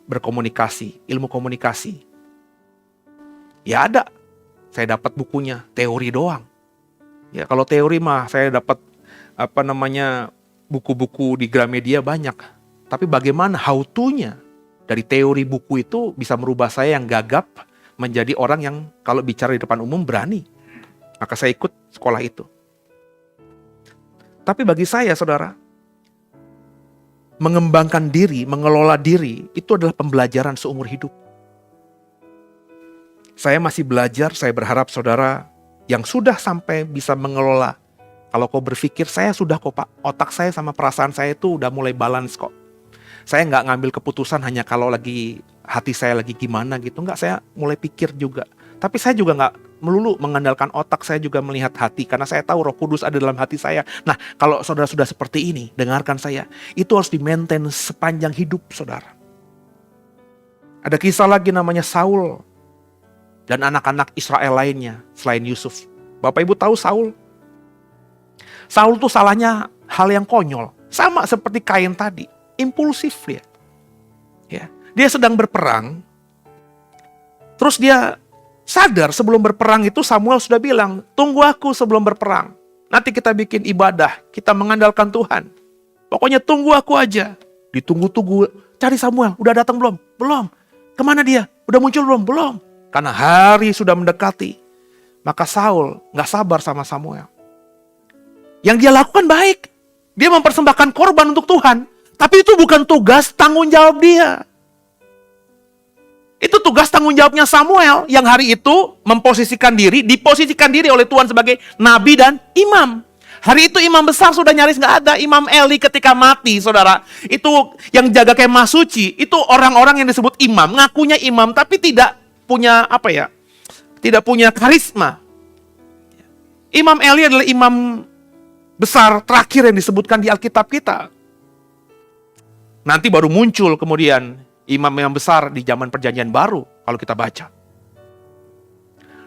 Speaker 2: berkomunikasi, ilmu komunikasi? Ya ada. Saya dapat bukunya, teori doang. Ya kalau teori mah saya dapat buku-buku di Gramedia banyak. Tapi bagaimana how to-nya dari teori buku itu bisa merubah saya yang gagap menjadi orang yang kalau bicara di depan umum berani. Maka saya ikut sekolah itu. Tapi bagi saya, saudara, mengembangkan diri, mengelola diri, itu adalah pembelajaran seumur hidup. Saya masih belajar, saya berharap saudara yang sudah sampai bisa mengelola. Kalau kau berpikir, saya sudah kok Pak, otak saya sama perasaan saya itu udah mulai balance kok. Saya nggak ngambil keputusan hanya kalau lagi hati saya lagi gimana gitu. Nggak, saya mulai pikir juga. Tapi saya juga nggak melulu mengandalkan otak, saya juga melihat hati. Karena saya tahu Roh Kudus ada dalam hati saya. Nah, kalau saudara sudah seperti ini, dengarkan saya. Itu harus di-maintain sepanjang hidup saudara. Ada kisah lagi namanya Saul dan anak-anak Israel lainnya selain Yusuf. Bapak Ibu tahu Saul? Saul tuh salahnya hal yang konyol. Sama seperti Kain tadi. Impulsif dia. Ya. Dia sedang berperang. Terus dia sadar sebelum berperang itu Samuel sudah bilang, tunggu aku sebelum berperang. Nanti kita bikin ibadah, kita mengandalkan Tuhan. Pokoknya tunggu aku aja. Ditunggu-tunggu, cari Samuel, udah datang belum? Belum. Kemana dia? Udah muncul belum? Belum. Karena hari sudah mendekati. Maka Saul gak sabar sama Samuel. Yang dia lakukan baik. Dia mempersembahkan korban untuk Tuhan. Tapi itu bukan tugas tanggung jawab dia. Itu tugas tanggung jawabnya Samuel. Yang hari itu diposisikan diri oleh Tuhan sebagai nabi dan imam. Hari itu imam besar sudah nyaris gak ada. Imam Eli ketika mati, saudara. Itu yang jaga kemah suci. Itu orang-orang yang disebut imam. Ngakunya imam tapi tidak punya tidak punya karisma. Imam Eli adalah imam besar terakhir yang disebutkan di Alkitab kita. Nanti baru muncul kemudian imam yang besar di zaman perjanjian baru kalau kita baca.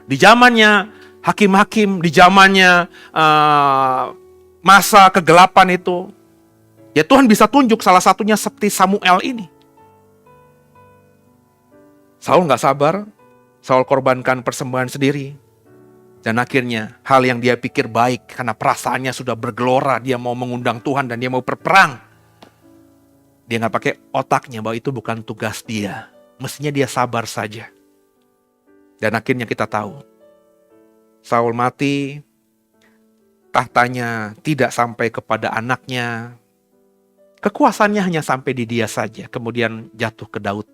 Speaker 2: Di zamannya hakim-hakim, di zamannya masa kegelapan itu, ya Tuhan bisa tunjuk salah satunya seperti Samuel ini. Saul gak sabar, Saul korbankan persembahan sendiri. Dan akhirnya hal yang dia pikir baik karena perasaannya sudah bergelora, dia mau mengundang Tuhan dan dia mau berperang. Dia gak pakai otaknya bahwa itu bukan tugas dia. Mestinya dia sabar saja. Dan akhirnya kita tahu, Saul mati, tahtanya tidak sampai kepada anaknya. Kekuasaannya hanya sampai di dia saja, kemudian jatuh ke Daud.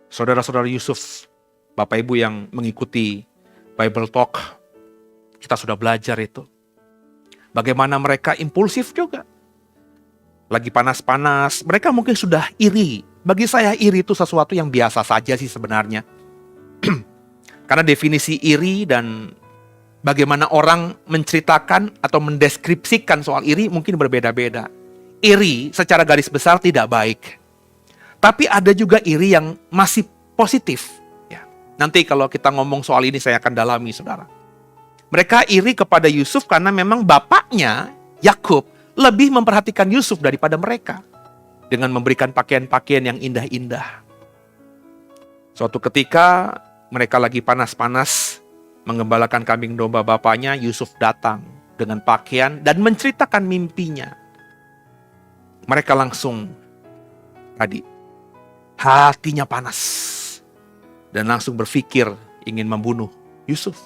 Speaker 2: Saudara-saudara Yusuf, Bapak Ibu yang mengikuti Bible Talk, kita sudah belajar itu. Bagaimana mereka impulsif juga. Lagi panas-panas, mereka mungkin sudah iri. Bagi saya iri itu sesuatu yang biasa saja sih sebenarnya. Karena definisi iri dan bagaimana orang menceritakan atau mendeskripsikan soal iri mungkin berbeda-beda. Iri secara garis besar tidak baik. Tapi ada juga iri yang masih positif. Ya. Nanti kalau kita ngomong soal ini saya akan dalami, saudara. Mereka iri kepada Yusuf karena memang bapaknya, Yakub, lebih memperhatikan Yusuf daripada mereka. Dengan memberikan pakaian-pakaian yang indah-indah. Suatu ketika mereka lagi panas-panas mengembalakan kambing domba bapaknya, Yusuf datang dengan pakaian dan menceritakan mimpinya. Mereka langsung hatinya panas dan langsung berpikir ingin membunuh Yusuf.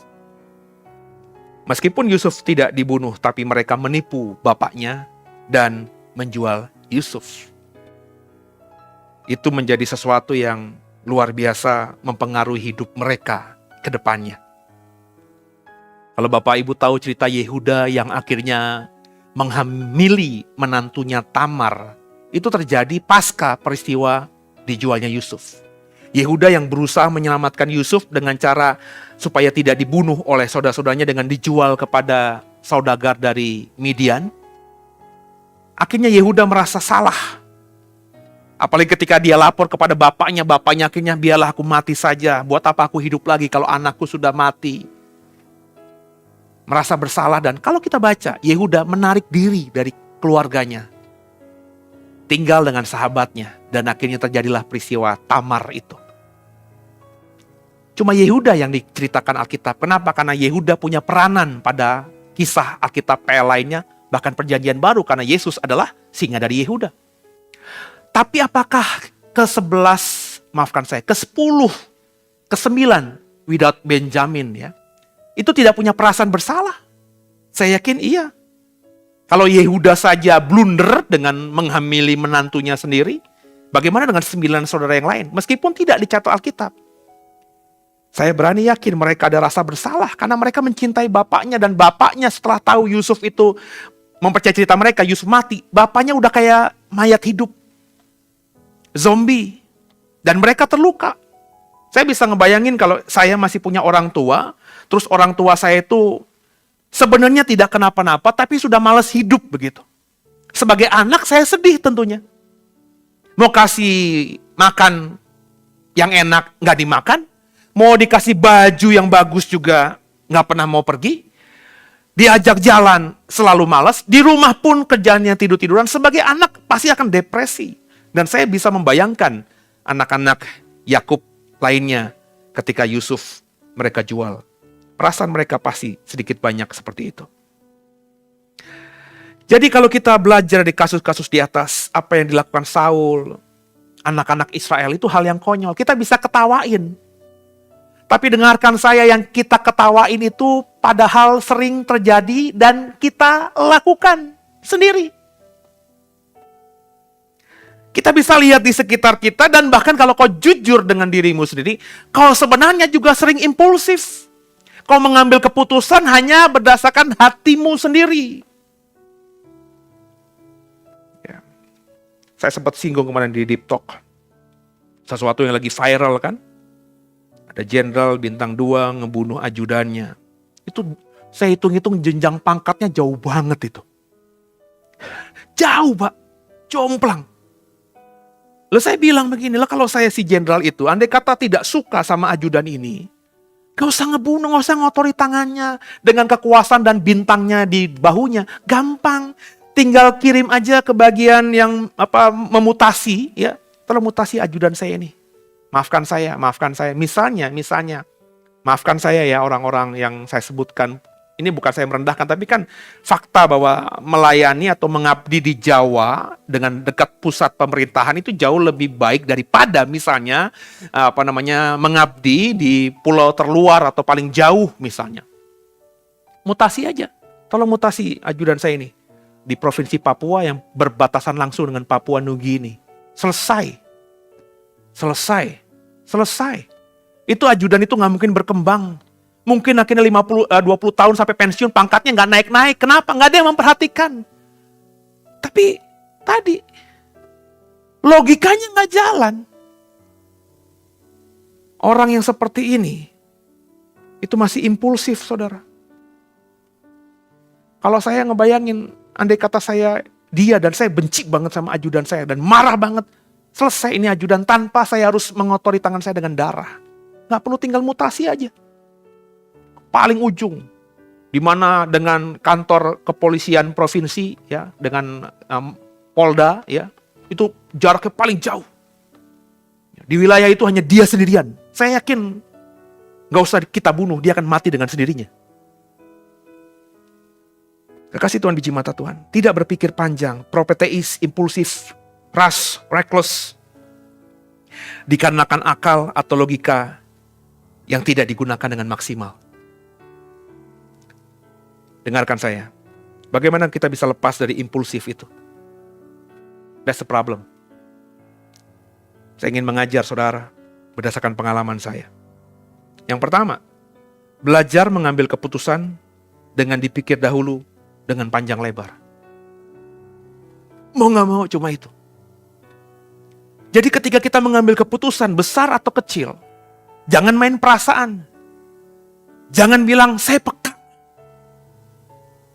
Speaker 2: Meskipun Yusuf tidak dibunuh, tapi mereka menipu bapaknya dan menjual Yusuf. Itu menjadi sesuatu yang luar biasa mempengaruhi hidup mereka ke depannya. Kalau Bapak Ibu tahu cerita Yehuda yang akhirnya menghamili menantunya Tamar, itu terjadi pasca peristiwa dijualnya Yusuf. Yehuda yang berusaha menyelamatkan Yusuf dengan cara supaya tidak dibunuh oleh saudara-saudaranya dengan dijual kepada saudagar dari Midian. Akhirnya Yehuda merasa salah. Apalagi ketika dia lapor kepada bapaknya akhirnya biarlah aku mati saja. Buat apa aku hidup lagi kalau anakku sudah mati? Merasa bersalah, dan kalau kita baca, Yehuda menarik diri dari keluarganya. Tinggal dengan sahabatnya, dan akhirnya terjadilah peristiwa Tamar itu. Cuma Yehuda yang diceritakan Alkitab. Kenapa? Karena Yehuda punya peranan pada kisah Alkitab lainnya, bahkan perjanjian baru, karena Yesus adalah singa dari Yehuda. Tapi apakah ke-11, ke-10, ke-9 without Benjamin ya, itu tidak punya perasaan bersalah? Saya yakin iya. Kalau Yehuda saja blunder dengan menghamili menantunya sendiri, bagaimana dengan 9 saudara yang lain? Meskipun tidak dicatat Alkitab. Saya berani yakin mereka ada rasa bersalah karena mereka mencintai bapaknya, dan bapaknya setelah tahu Yusuf itu mempercayai cerita mereka, Yusuf mati, bapaknya udah kayak mayat hidup, zombie, dan mereka terluka. Saya bisa ngebayangin kalau saya masih punya orang tua, terus orang tua saya itu sebenarnya tidak kenapa-napa, tapi sudah malas hidup begitu. Sebagai anak saya sedih tentunya. Mau kasih makan yang enak nggak dimakan, mau dikasih baju yang bagus juga nggak pernah mau pergi. Diajak jalan selalu malas. Di rumah pun kerjaannya tidur-tiduran. Sebagai anak pasti akan depresi. Dan saya bisa membayangkan anak-anak Yakub lainnya ketika Yusuf mereka jual. Perasaan mereka pasti sedikit banyak seperti itu. Jadi kalau kita belajar di kasus-kasus di atas, apa yang dilakukan Saul, anak-anak Israel itu hal yang konyol. Kita bisa ketawain. Tapi dengarkan saya, yang kita ketawain itu padahal sering terjadi dan kita lakukan sendiri. Kita bisa lihat di sekitar kita, dan bahkan kalau kau jujur dengan dirimu sendiri, kau sebenarnya juga sering impulsif. Kau mengambil keputusan hanya berdasarkan hatimu sendiri. Ya. Saya sempat singgung kemarin di Deep Talk. Sesuatu yang lagi viral kan. Ada jenderal bintang 2 ngebunuh ajudannya. Itu saya hitung-hitung jenjang pangkatnya jauh banget itu. Jauh, Pak. Jomplang. Lalu saya bilang beginilah, kalau saya si jenderal itu, andai kata tidak suka sama ajudan ini, gak usah ngebunuh, gak usah ngotori tangannya. Dengan kekuasaan dan bintangnya di bahunya, gampang. Tinggal kirim aja ke bagian yang memutasi, ya. Tolong mutasi ajudan saya ini. Maafkan saya. Misalnya, maafkan saya ya orang-orang yang saya sebutkan. Ini bukan saya merendahkan, tapi kan fakta bahwa melayani atau mengabdi di Jawa dengan dekat pusat pemerintahan itu jauh lebih baik daripada misalnya mengabdi di pulau terluar atau paling jauh misalnya. Mutasi aja. Tolong mutasi ajudan saya ini di Provinsi Papua yang berbatasan langsung dengan Papua Nugini. Selesai. Itu ajudan itu nggak mungkin berkembang. Mungkin akhirnya 20 tahun sampai pensiun, pangkatnya nggak naik-naik. Kenapa? Nggak ada yang memperhatikan. Tapi tadi, logikanya nggak jalan. Orang yang seperti ini, itu masih impulsif, saudara. Kalau saya ngebayangin, andai kata saya dia dan saya benci banget sama ajudan saya dan marah banget. Selesai ini ajudan tanpa saya harus mengotori tangan saya dengan darah. Nggak perlu, tinggal mutasi aja. Paling ujung, di mana dengan kantor kepolisian provinsi, ya, dengan Polda, ya, itu jaraknya paling jauh. Di wilayah itu hanya dia sendirian. Saya yakin nggak usah kita bunuh, dia akan mati dengan sendirinya. Kekasih Tuhan, biji mata Tuhan, tidak berpikir panjang, propeteis, impulsif, rush, reckless, dikarenakan akal atau logika yang tidak digunakan dengan maksimal. Dengarkan saya, bagaimana kita bisa lepas dari impulsif itu? That's the problem. Saya ingin mengajar saudara berdasarkan pengalaman saya. Yang pertama, belajar mengambil keputusan dengan dipikir dahulu dengan panjang lebar. Mau gak mau cuma itu. Jadi ketika kita mengambil keputusan besar atau kecil, jangan main perasaan. Jangan bilang, saya peka.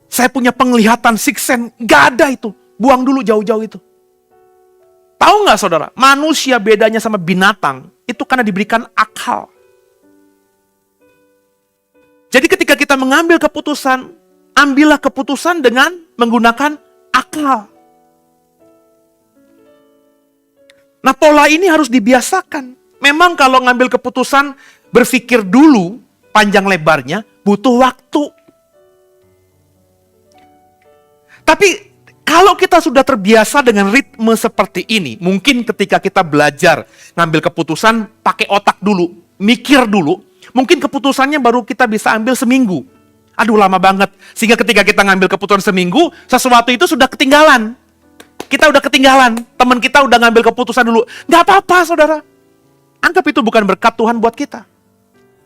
Speaker 2: Saya punya penglihatan, sixth sense. Gak ada itu. Buang dulu jauh-jauh itu. Tahu gak saudara, manusia bedanya sama binatang, itu karena diberikan akal. Jadi ketika kita mengambil keputusan, ambillah keputusan dengan menggunakan akal. Nah, pola ini harus dibiasakan. Memang kalau ngambil keputusan, berpikir dulu panjang lebarnya, butuh waktu. Tapi kalau kita sudah terbiasa dengan ritme seperti ini, mungkin ketika kita belajar ngambil keputusan, pakai otak dulu, mikir dulu, mungkin keputusannya baru kita bisa ambil seminggu. Aduh, lama banget. Sehingga ketika kita ngambil keputusan seminggu, sesuatu itu sudah ketinggalan. Kita udah ketinggalan. Teman kita udah ngambil keputusan dulu. Gak apa-apa, saudara. Anggap itu bukan berkat Tuhan buat kita.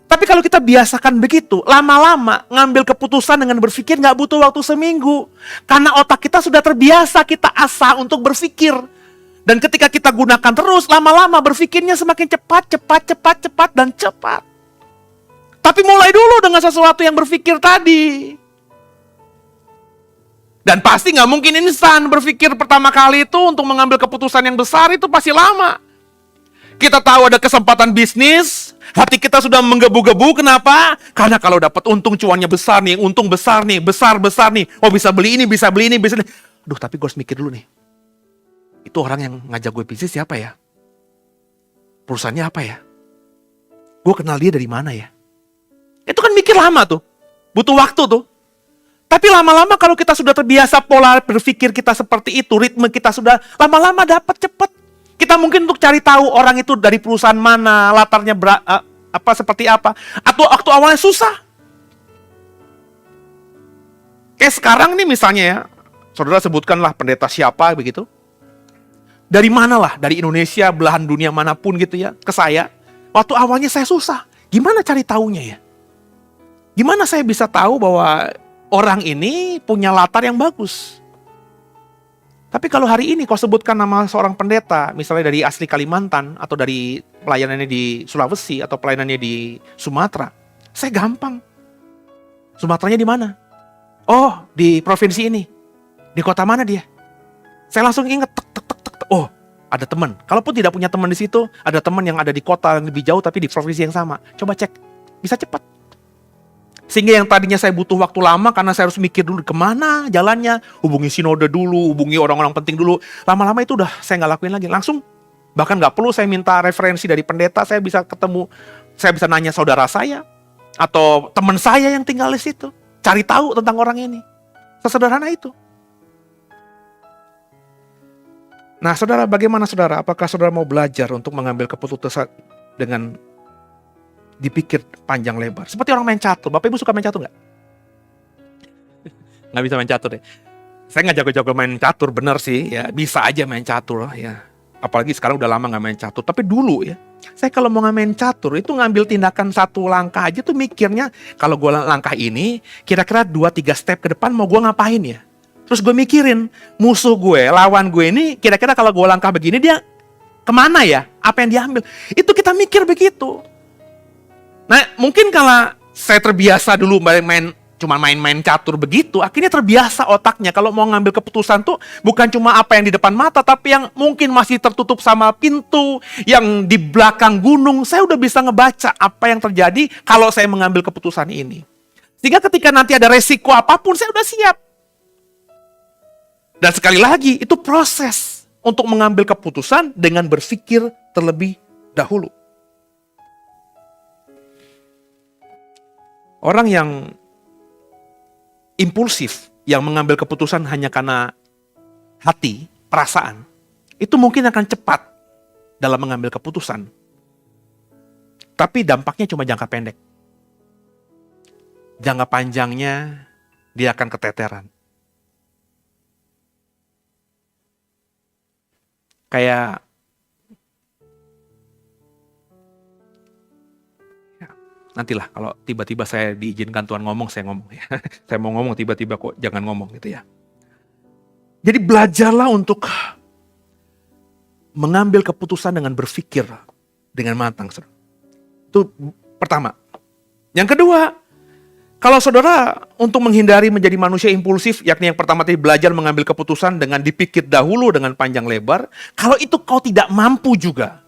Speaker 2: Tapi kalau kita biasakan begitu, lama-lama ngambil keputusan dengan berpikir gak butuh waktu seminggu. Karena otak kita sudah terbiasa, kita asah untuk berpikir. Dan ketika kita gunakan terus, lama-lama berpikirnya semakin cepat, dan cepat. Tapi mulai dulu dengan sesuatu yang berpikir tadi. Dan pasti nggak mungkin instan berpikir pertama kali itu untuk mengambil keputusan yang besar itu pasti lama. Kita tahu ada kesempatan bisnis, hati kita sudah menggebu-gebu. Kenapa? Karena kalau dapat untung cuannya besar nih, untung besar nih, besar nih. Oh, bisa beli ini, bisa beli ini, bisa ini. Duh, tapi gue harus mikir dulu nih. Itu orang yang ngajak gue bisnis siapa ya? Perusahaannya apa ya? Gue kenal dia dari mana ya? Itu kan mikir lama tuh. Butuh waktu tuh. Tapi lama-lama kalau kita sudah terbiasa pola berpikir kita seperti itu, ritme kita sudah lama-lama dapat cepat. Kita mungkin untuk cari tahu orang itu dari perusahaan mana, latarnya seperti apa. Atau waktu awalnya susah. Kayak sekarang nih misalnya ya, saudara sebutkanlah pendeta siapa begitu. Dari mana lah, dari Indonesia, belahan dunia manapun gitu ya, ke saya. Waktu awalnya saya susah. Gimana cari taunya ya? Gimana saya bisa tahu bahwa orang ini punya latar yang bagus? Tapi kalau hari ini kau sebutkan nama seorang pendeta, misalnya dari asli Kalimantan, atau dari pelayanannya di Sulawesi, atau pelayanannya di Sumatera, saya gampang. Sumateranya di mana? Oh, di provinsi ini. Di kota mana dia? Saya langsung ingat, oh, ada teman. Kalaupun tidak punya teman di situ, ada teman yang ada di kota yang lebih jauh, tapi di provinsi yang sama. Coba cek, bisa cepat. Sehingga yang tadinya saya butuh waktu lama karena saya harus mikir dulu kemana jalannya, hubungi sinode dulu, hubungi orang-orang penting dulu. Lama-lama itu udah saya nggak lakuin lagi. Langsung, bahkan nggak perlu saya minta referensi dari pendeta, saya bisa ketemu, saya bisa nanya saudara saya, atau teman saya yang tinggal di situ. Cari tahu tentang orang ini. Sesederhana itu. Nah saudara, bagaimana saudara? Apakah saudara mau belajar untuk mengambil keputusan dengan dipikir panjang lebar? Seperti orang main catur. Bapak Ibu suka main catur nggak? Nggak bisa main catur deh. Saya nggak jago-jago main catur, bener sih. Ya bisa aja main catur ya. Apalagi sekarang udah lama nggak main catur. Tapi dulu ya, saya kalau mau main catur itu ngambil tindakan satu langkah aja tuh mikirnya, kalau gue langkah ini, kira-kira 2-3 step ke depan mau gue ngapain ya? Terus gue mikirin, musuh gue, lawan gue ini, kira-kira kalau gue langkah begini dia kemana ya? Apa yang dia ambil? Itu kita mikir begitu. Nah, mungkin kalau saya terbiasa dulu cuma main-main catur begitu, akhirnya terbiasa otaknya kalau mau ngambil keputusan tuh bukan cuma apa yang di depan mata, tapi yang mungkin masih tertutup sama pintu, yang di belakang gunung. Saya udah bisa ngebaca apa yang terjadi kalau saya mengambil keputusan ini. Sehingga ketika nanti ada resiko apapun, saya udah siap. Dan sekali lagi, itu proses untuk mengambil keputusan dengan berpikir terlebih dahulu. Orang yang impulsif, yang mengambil keputusan hanya karena hati, perasaan, itu mungkin akan cepat dalam mengambil keputusan. Tapi dampaknya cuma jangka pendek. Jangka panjangnya, dia akan keteteran. Kayak nantilah kalau tiba-tiba saya diizinkan Tuhan ngomong, saya ngomong ya. Saya mau ngomong tiba-tiba kok jangan ngomong gitu ya. Jadi belajarlah untuk mengambil keputusan dengan berpikir dengan matang. Saudara. Itu pertama. Yang kedua, kalau saudara untuk menghindari menjadi manusia impulsif, yakni yang pertama tadi belajar mengambil keputusan dengan dipikir dahulu dengan panjang lebar, kalau itu kau tidak mampu juga,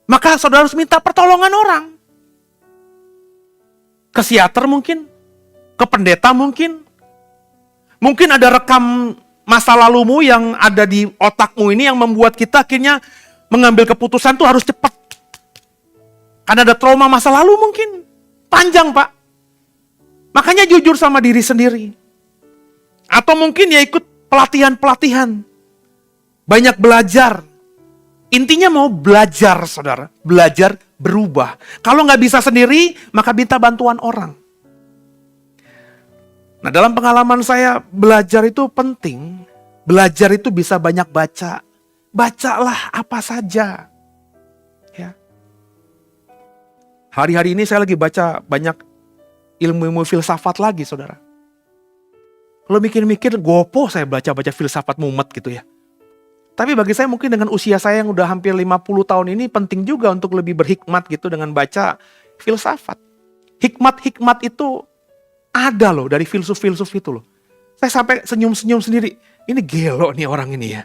Speaker 2: maka saudara harus minta pertolongan orang. Ke psikiater mungkin, ke pendeta mungkin ada rekam masa lalumu yang ada di otakmu ini yang membuat kita akhirnya mengambil keputusan tuh harus cepat. Karena ada trauma masa lalu mungkin. Panjang, Pak. Makanya jujur sama diri sendiri. Atau mungkin ya ikut pelatihan-pelatihan. Banyak belajar. Intinya mau belajar, saudara. Belajar berubah. Kalau nggak bisa sendiri, maka minta bantuan orang. Nah, dalam pengalaman saya, belajar itu penting. Belajar itu bisa banyak baca. Bacalah apa saja. Ya. Hari-hari ini saya lagi baca banyak ilmu-ilmu filsafat lagi, saudara. Kalau mikir-mikir, gopo saya baca-baca filsafat mumet gitu ya. Tapi bagi saya mungkin dengan usia saya yang udah hampir 50 tahun ini, penting juga untuk lebih berhikmat gitu dengan baca filsafat. Hikmat-hikmat itu ada loh dari filsuf-filsuf itu loh. Saya sampai senyum-senyum sendiri. Ini gelo nih orang ini ya.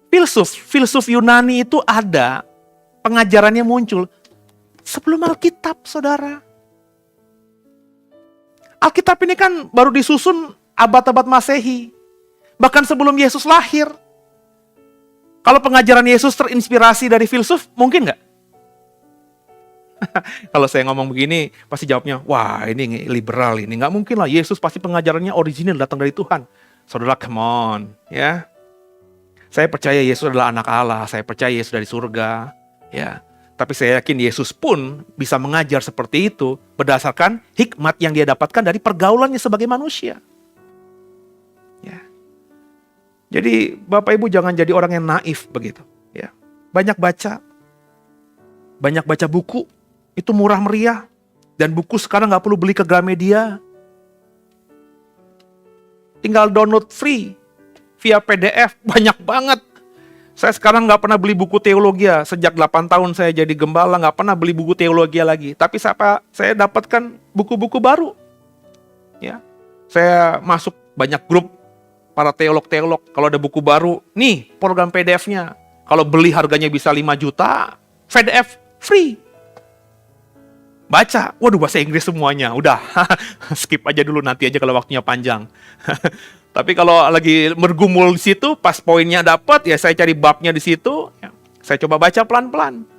Speaker 2: Filsuf Yunani itu ada, pengajarannya muncul sebelum Alkitab, saudara. Alkitab ini kan baru disusun abad-abad Masehi. Bahkan sebelum Yesus lahir. Kalau pengajaran Yesus terinspirasi dari filsuf, mungkin nggak? Kalau saya ngomong begini, pasti jawabnya, wah ini liberal ini. Nggak mungkin lah, Yesus pasti pengajarannya original datang dari Tuhan. Saudara, come on. Ya. Saya percaya Yesus adalah anak Allah, saya percaya Yesus dari surga. Ya. Tapi saya yakin Yesus pun bisa mengajar seperti itu berdasarkan hikmat yang dia dapatkan dari pergaulannya sebagai manusia. Ya. Jadi Bapak Ibu jangan jadi orang yang naif begitu. Ya. Banyak baca buku, itu murah meriah. Dan buku sekarang gak perlu beli ke Gramedia. Tinggal download free via PDF, banyak banget. Saya sekarang gak pernah beli buku teologi ya. Sejak 8 tahun saya jadi gembala, gak pernah beli buku teologi lagi. Tapi saya dapatkan buku-buku baru. Ya, saya masuk banyak grup para teolog-teolog. Kalau ada buku baru, nih program PDF-nya. Kalau beli harganya bisa 5 juta, PDF free. Baca, waduh bahasa Inggris semuanya. Udah, skip aja dulu nanti aja kalau waktunya panjang. Tapi kalau lagi bergumul di situ, pas poinnya dapat, ya saya cari babnya di situ, ya, saya coba baca pelan-pelan.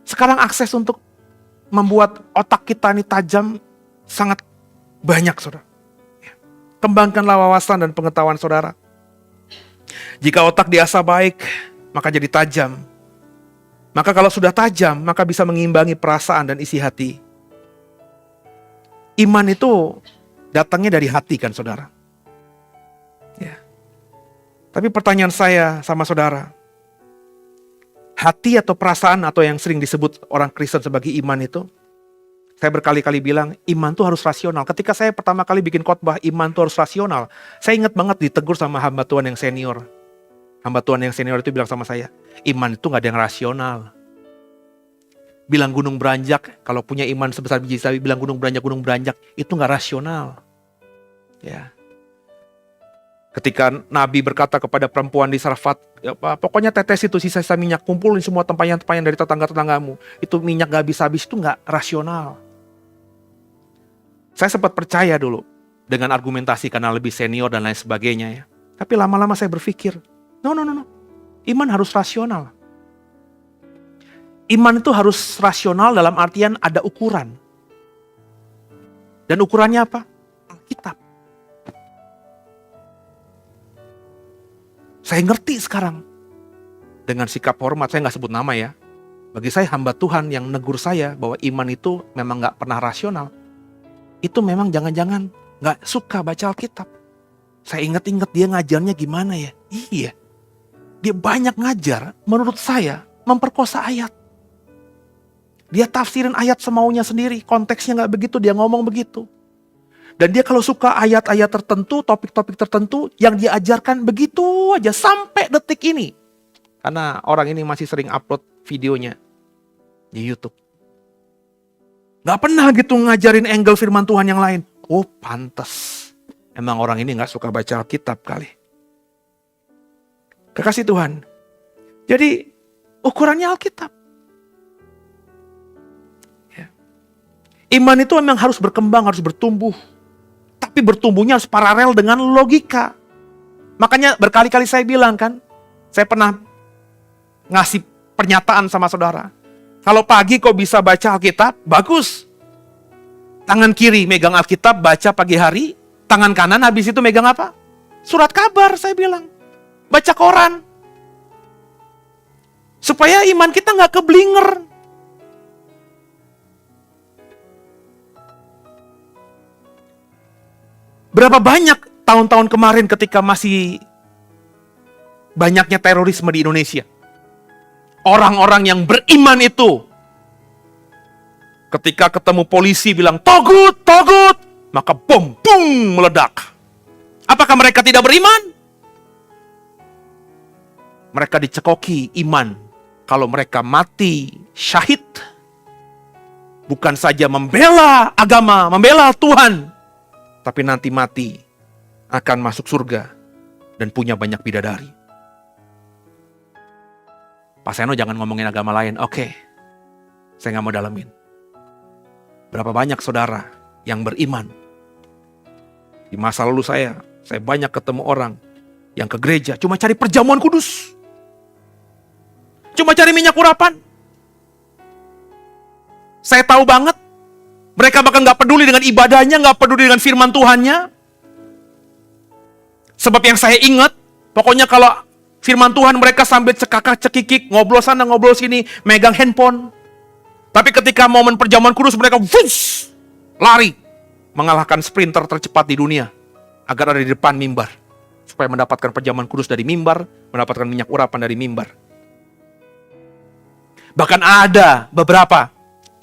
Speaker 2: Sekarang akses untuk membuat otak kita ini tajam sangat banyak, saudara. Kembangkanlah wawasan dan pengetahuan saudara. Jika otak diasah baik, maka jadi tajam. Maka kalau sudah tajam, maka bisa mengimbangi perasaan dan isi hati. Iman itu datangnya dari hati kan saudara. Ya. Tapi pertanyaan saya sama saudara. Hati atau perasaan atau yang sering disebut orang Kristen sebagai iman itu. Saya berkali-kali bilang iman itu harus rasional. Ketika saya pertama kali bikin khotbah iman itu harus rasional. Saya ingat banget ditegur sama hamba Tuhan yang senior. Hamba Tuhan yang senior itu bilang sama saya. Iman itu gak ada yang rasional. Bilang gunung beranjak, kalau punya iman sebesar biji sawi, bilang gunung beranjak, itu gak rasional. Ya. Ketika Nabi berkata kepada perempuan di Sarfat, ya, pokoknya tetes itu sisa-sisa minyak, kumpulin semua tempayan-tempayan dari tetangga-tetanggamu. Itu minyak gak habis-habis, itu gak rasional. Saya sempat percaya dulu dengan argumentasi karena lebih senior dan lain sebagainya ya. Tapi lama-lama saya berpikir, no. Iman harus rasional. Iman itu harus rasional dalam artian ada ukuran. Dan ukurannya apa? Alkitab. Saya ngerti sekarang. Dengan sikap hormat, saya gak sebut nama ya. Bagi saya hamba Tuhan yang negur saya bahwa iman itu memang gak pernah rasional. Itu memang jangan-jangan gak suka baca Alkitab. Saya ingat-ingat dia ngajarnya gimana ya. Iya. Dia banyak ngajar, menurut saya, memperkosa ayat. Dia tafsirin ayat semaunya sendiri, konteksnya gak begitu, dia ngomong begitu. Dan dia kalau suka ayat-ayat tertentu, topik-topik tertentu, yang dia ajarkan begitu aja, sampai sampai detik ini. Karena orang ini masih sering upload videonya di YouTube. Gak pernah gitu ngajarin angle firman Tuhan yang lain. Oh pantas. Emang orang ini gak suka baca Alkitab kali. Kekasih Tuhan. Jadi ukurannya Alkitab. Ya. Iman itu memang harus berkembang, harus bertumbuh. Tapi bertumbuhnya harus paralel dengan logika. Makanya berkali-kali saya bilang kan. Saya pernah ngasih pernyataan sama saudara. Kalau pagi kok bisa baca Alkitab, bagus. Tangan kiri megang Alkitab, baca pagi hari. Tangan kanan habis itu megang apa? Surat kabar, saya bilang. Baca koran. Supaya iman kita nggak keblinger. Berapa banyak tahun-tahun kemarin ketika masih banyaknya terorisme di Indonesia. Orang-orang yang beriman itu ketika ketemu polisi bilang togut, togut, maka bom, bung, meledak. Apakah mereka tidak beriman? Mereka dicekoki iman. Kalau mereka mati syahid, bukan saja membela agama, membela Tuhan, tapi nanti mati akan masuk surga dan punya banyak bidadari. Pak Seno jangan ngomongin agama lain. Oke, saya nggak mau dalamin. Berapa banyak saudara yang beriman. Di masa lalu saya banyak ketemu orang yang ke gereja cuma cari perjamuan kudus. Cuma cari minyak urapan. Saya tahu banget, mereka bahkan gak peduli dengan ibadahnya, gak peduli dengan firman Tuhannya. Sebab yang saya ingat, pokoknya kalau firman Tuhan mereka sambil cekakak cekikik, ngobrol sana ngobrol sini, megang handphone. Tapi ketika momen perjamuan kudus mereka wush, lari. Mengalahkan sprinter tercepat di dunia. Agar ada di depan mimbar. Supaya mendapatkan perjamuan kudus dari mimbar, mendapatkan minyak urapan dari mimbar. Bahkan ada beberapa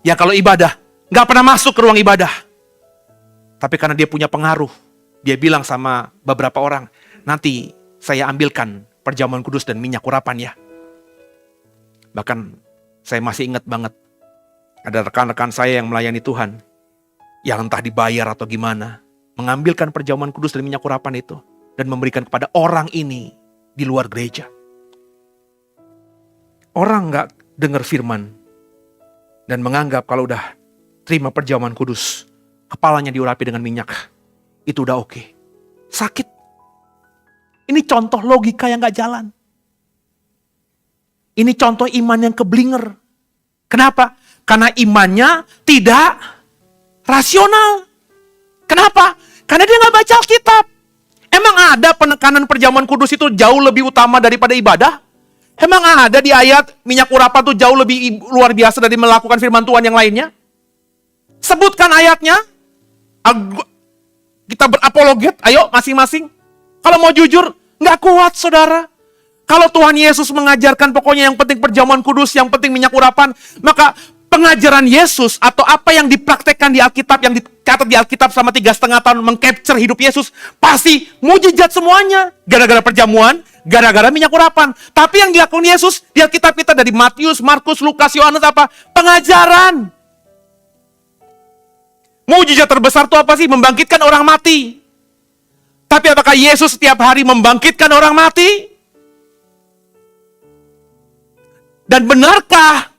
Speaker 2: yang kalau ibadah gak pernah masuk ke ruang ibadah. Tapi karena dia punya pengaruh, dia bilang sama beberapa orang, nanti saya ambilkan perjamuan kudus dan minyak urapan ya. Bahkan saya masih ingat banget, ada rekan-rekan saya yang melayani Tuhan, yang entah dibayar atau gimana, mengambilkan perjamuan kudus dan minyak urapan itu, dan memberikan kepada orang ini di luar gereja. Orang gak dengar firman dan menganggap kalau udah terima perjamuan kudus, kepalanya diurapi dengan minyak, itu udah oke. Sakit. Ini contoh logika yang gak jalan. Ini contoh iman yang keblinger. Kenapa? Karena imannya tidak rasional. Kenapa? Karena dia gak baca Alkitab. Emang ada penekanan perjamuan kudus itu jauh lebih utama daripada ibadah? Emang ada di ayat minyak urapan itu jauh lebih luar biasa dari melakukan firman Tuhan yang lainnya? Sebutkan ayatnya. Kita berapologet, ayo masing-masing. Kalau mau jujur, gak kuat saudara. Kalau Tuhan Yesus mengajarkan pokoknya yang penting perjamuan kudus, yang penting minyak urapan, maka pengajaran Yesus atau apa yang dipraktekkan di Alkitab, yang dicatat di Alkitab selama 3,5 tahun mengcapture hidup Yesus, pasti mujizat semuanya. Gara-gara perjamuan, gara-gara minyak urapan. Tapi yang dilakukan Yesus di Alkitab kita dari Matius, Markus, Lukas, Yohanes apa? Pengajaran. Mujizat terbesar itu apa sih? Membangkitkan orang mati. Tapi apakah Yesus setiap hari membangkitkan orang mati? Dan benarkah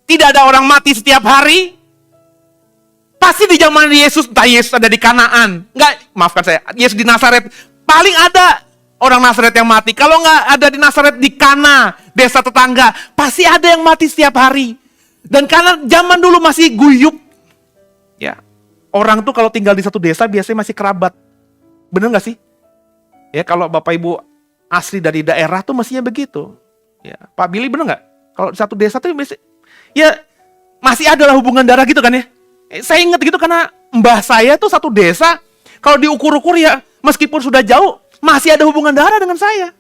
Speaker 2: tidak ada orang mati setiap hari? Pasti di zaman Yesus, entah Yesus ada di Kanaan. Enggak, maafkan saya, Yesus di Nazaret. Paling ada orang Nazaret yang mati. Kalau nggak ada di Nazaret, di Kana, desa tetangga, pasti ada yang mati setiap hari. Dan karena zaman dulu masih guyup, ya, orang tuh kalau tinggal di satu desa biasanya masih kerabat. Bener nggak sih? Ya, kalau Bapak Ibu asli dari daerah tuh mestinya begitu. Ya, Pak Billy bener nggak? Kalau di satu desa tuh ya masih adalah hubungan darah gitu kan ya. Saya ingat gitu karena mbah saya tuh satu desa. Kalau diukur-ukur ya meskipun sudah jauh, masih ada hubungan darah dengan saya.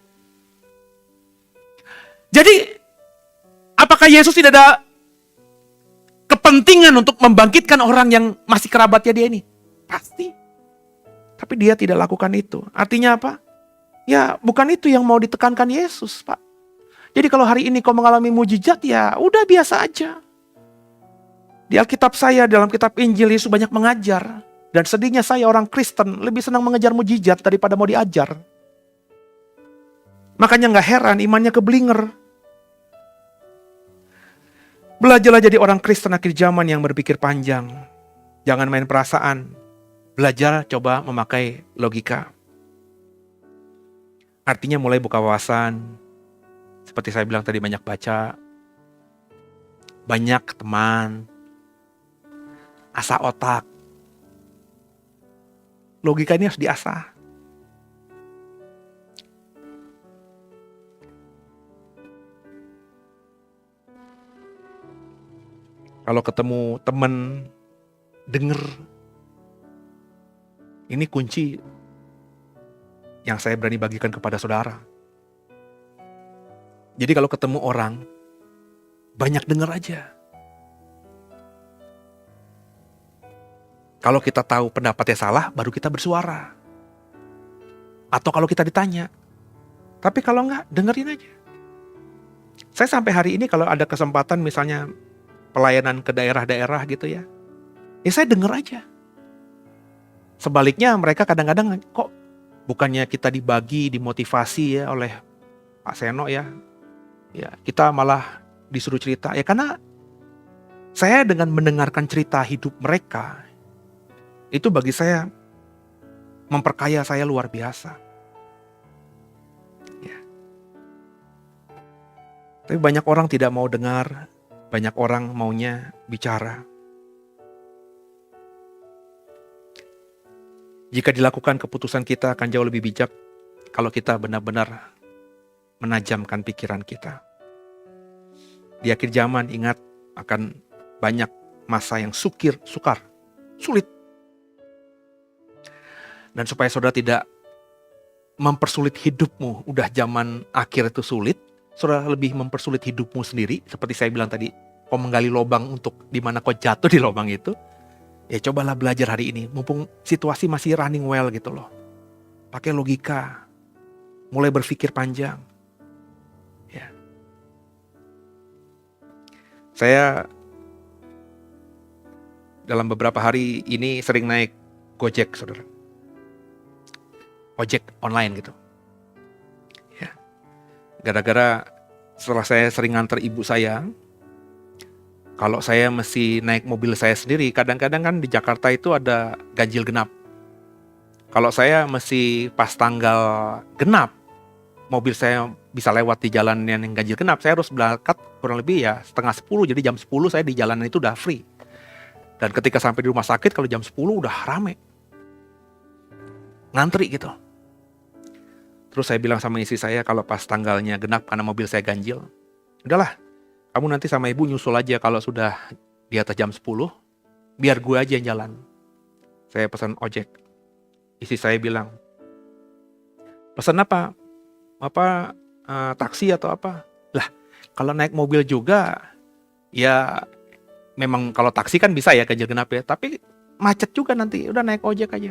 Speaker 2: Jadi, apakah Yesus tidak ada kepentingan untuk membangkitkan orang yang masih kerabatnya dia ini? Pasti. Tapi dia tidak lakukan itu. Artinya apa? Ya bukan itu yang mau ditekankan Yesus, Pak. Jadi kalau hari ini kau mengalami mujizat, ya udah biasa aja. Di Alkitab saya, dalam kitab Injil, Yesus banyak mengajar. Dan sedihnya saya orang Kristen lebih senang mengejar mujizat daripada mau diajar. Makanya gak heran imannya keblinger. Belajarlah jadi orang Kristen akhir zaman yang berpikir panjang. Jangan main perasaan. Belajar coba memakai logika. Artinya mulai buka wawasan. Seperti saya bilang tadi, banyak baca. Banyak teman. Asah otak. Logika ini harus diasah. Kalau ketemu teman, denger. Ini kunci yang saya berani bagikan kepada saudara. Jadi kalau ketemu orang, banyak denger aja. Kalau kita tahu pendapatnya salah, baru kita bersuara. Atau kalau kita ditanya. Tapi kalau enggak, dengerin aja. Saya sampai hari ini kalau ada kesempatan misalnya pelayanan ke daerah-daerah gitu ya saya denger aja. Sebaliknya mereka kadang-kadang kok bukannya kita dibagi, dimotivasi ya oleh Pak Seno ya kita malah disuruh cerita. Ya karena saya dengan mendengarkan cerita hidup mereka, itu bagi saya memperkaya saya luar biasa. Ya. Tapi banyak orang tidak mau dengar, banyak orang maunya bicara. Jika dilakukan, keputusan kita akan jauh lebih bijak kalau kita benar-benar menajamkan pikiran kita. Di akhir zaman ingat akan banyak masa yang sukar, sulit. Dan supaya saudara tidak mempersulit hidupmu, udah zaman akhir itu sulit, saudara lebih mempersulit hidupmu sendiri. Seperti saya bilang tadi, kau menggali lubang untuk di mana kau jatuh di lubang itu. Ya cobalah belajar hari ini, mumpung situasi masih running well gitu loh. Pakai logika, mulai berpikir panjang. Ya. Saya dalam beberapa hari ini sering naik Gojek, saudara. Ojek online gitu. Ya. Gara-gara setelah saya sering nganter ibu saya, kalau saya mesti naik mobil saya sendiri, kadang-kadang kan di Jakarta itu ada ganjil genap. Kalau saya mesti pas tanggal genap, mobil saya bisa lewat di jalan yang ganjil genap, saya harus berangkat kurang lebih ya 9:30, jadi jam 10 saya di jalanan itu udah free. Dan ketika sampai di rumah sakit, kalau jam 10 udah rame. Ngantri gitu. Terus saya bilang sama istri saya, kalau pas tanggalnya genap karena mobil saya ganjil, udahlah, kamu nanti sama ibu nyusul aja kalau sudah di atas jam 10, biar gue aja yang jalan. Saya pesan ojek. Istri saya bilang, pesan apa? Taksi atau apa? Lah, kalau naik mobil juga, ya memang kalau taksi kan bisa ya ganjil genap ya. Tapi macet juga nanti, udah naik ojek aja.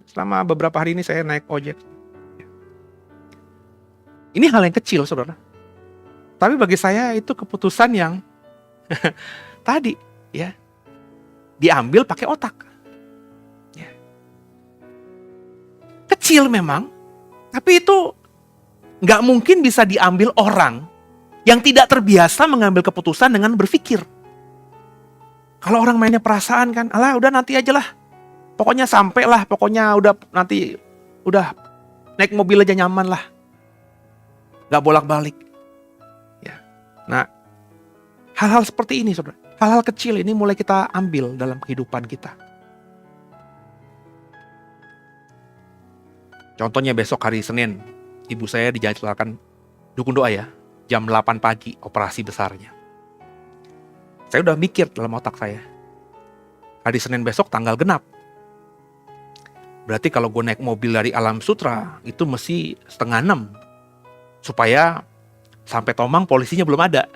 Speaker 2: Selama beberapa hari ini saya naik ojek. Ini hal yang kecil, saudara. Tapi bagi saya itu keputusan yang tadi ya diambil pakai otak. Ya. Kecil memang, tapi itu nggak mungkin bisa diambil orang yang tidak terbiasa mengambil keputusan dengan berpikir. Kalau orang mainnya perasaan kan, alah udah nanti aja lah, pokoknya sampai lah, pokoknya udah nanti udah naik mobil aja nyaman lah, nggak bolak-balik. Nah, hal-hal seperti ini, saudara, hal-hal kecil ini mulai kita ambil dalam kehidupan kita. Contohnya besok hari Senin, ibu saya dijadwalkan dukun doa ya, jam 8 pagi operasi besarnya. Saya udah mikir dalam otak saya, hari Senin besok tanggal genap. Berarti kalau gue naik mobil dari Alam Sutra, itu mesti 5:30. Supaya sampai Tomang polisinya belum ada.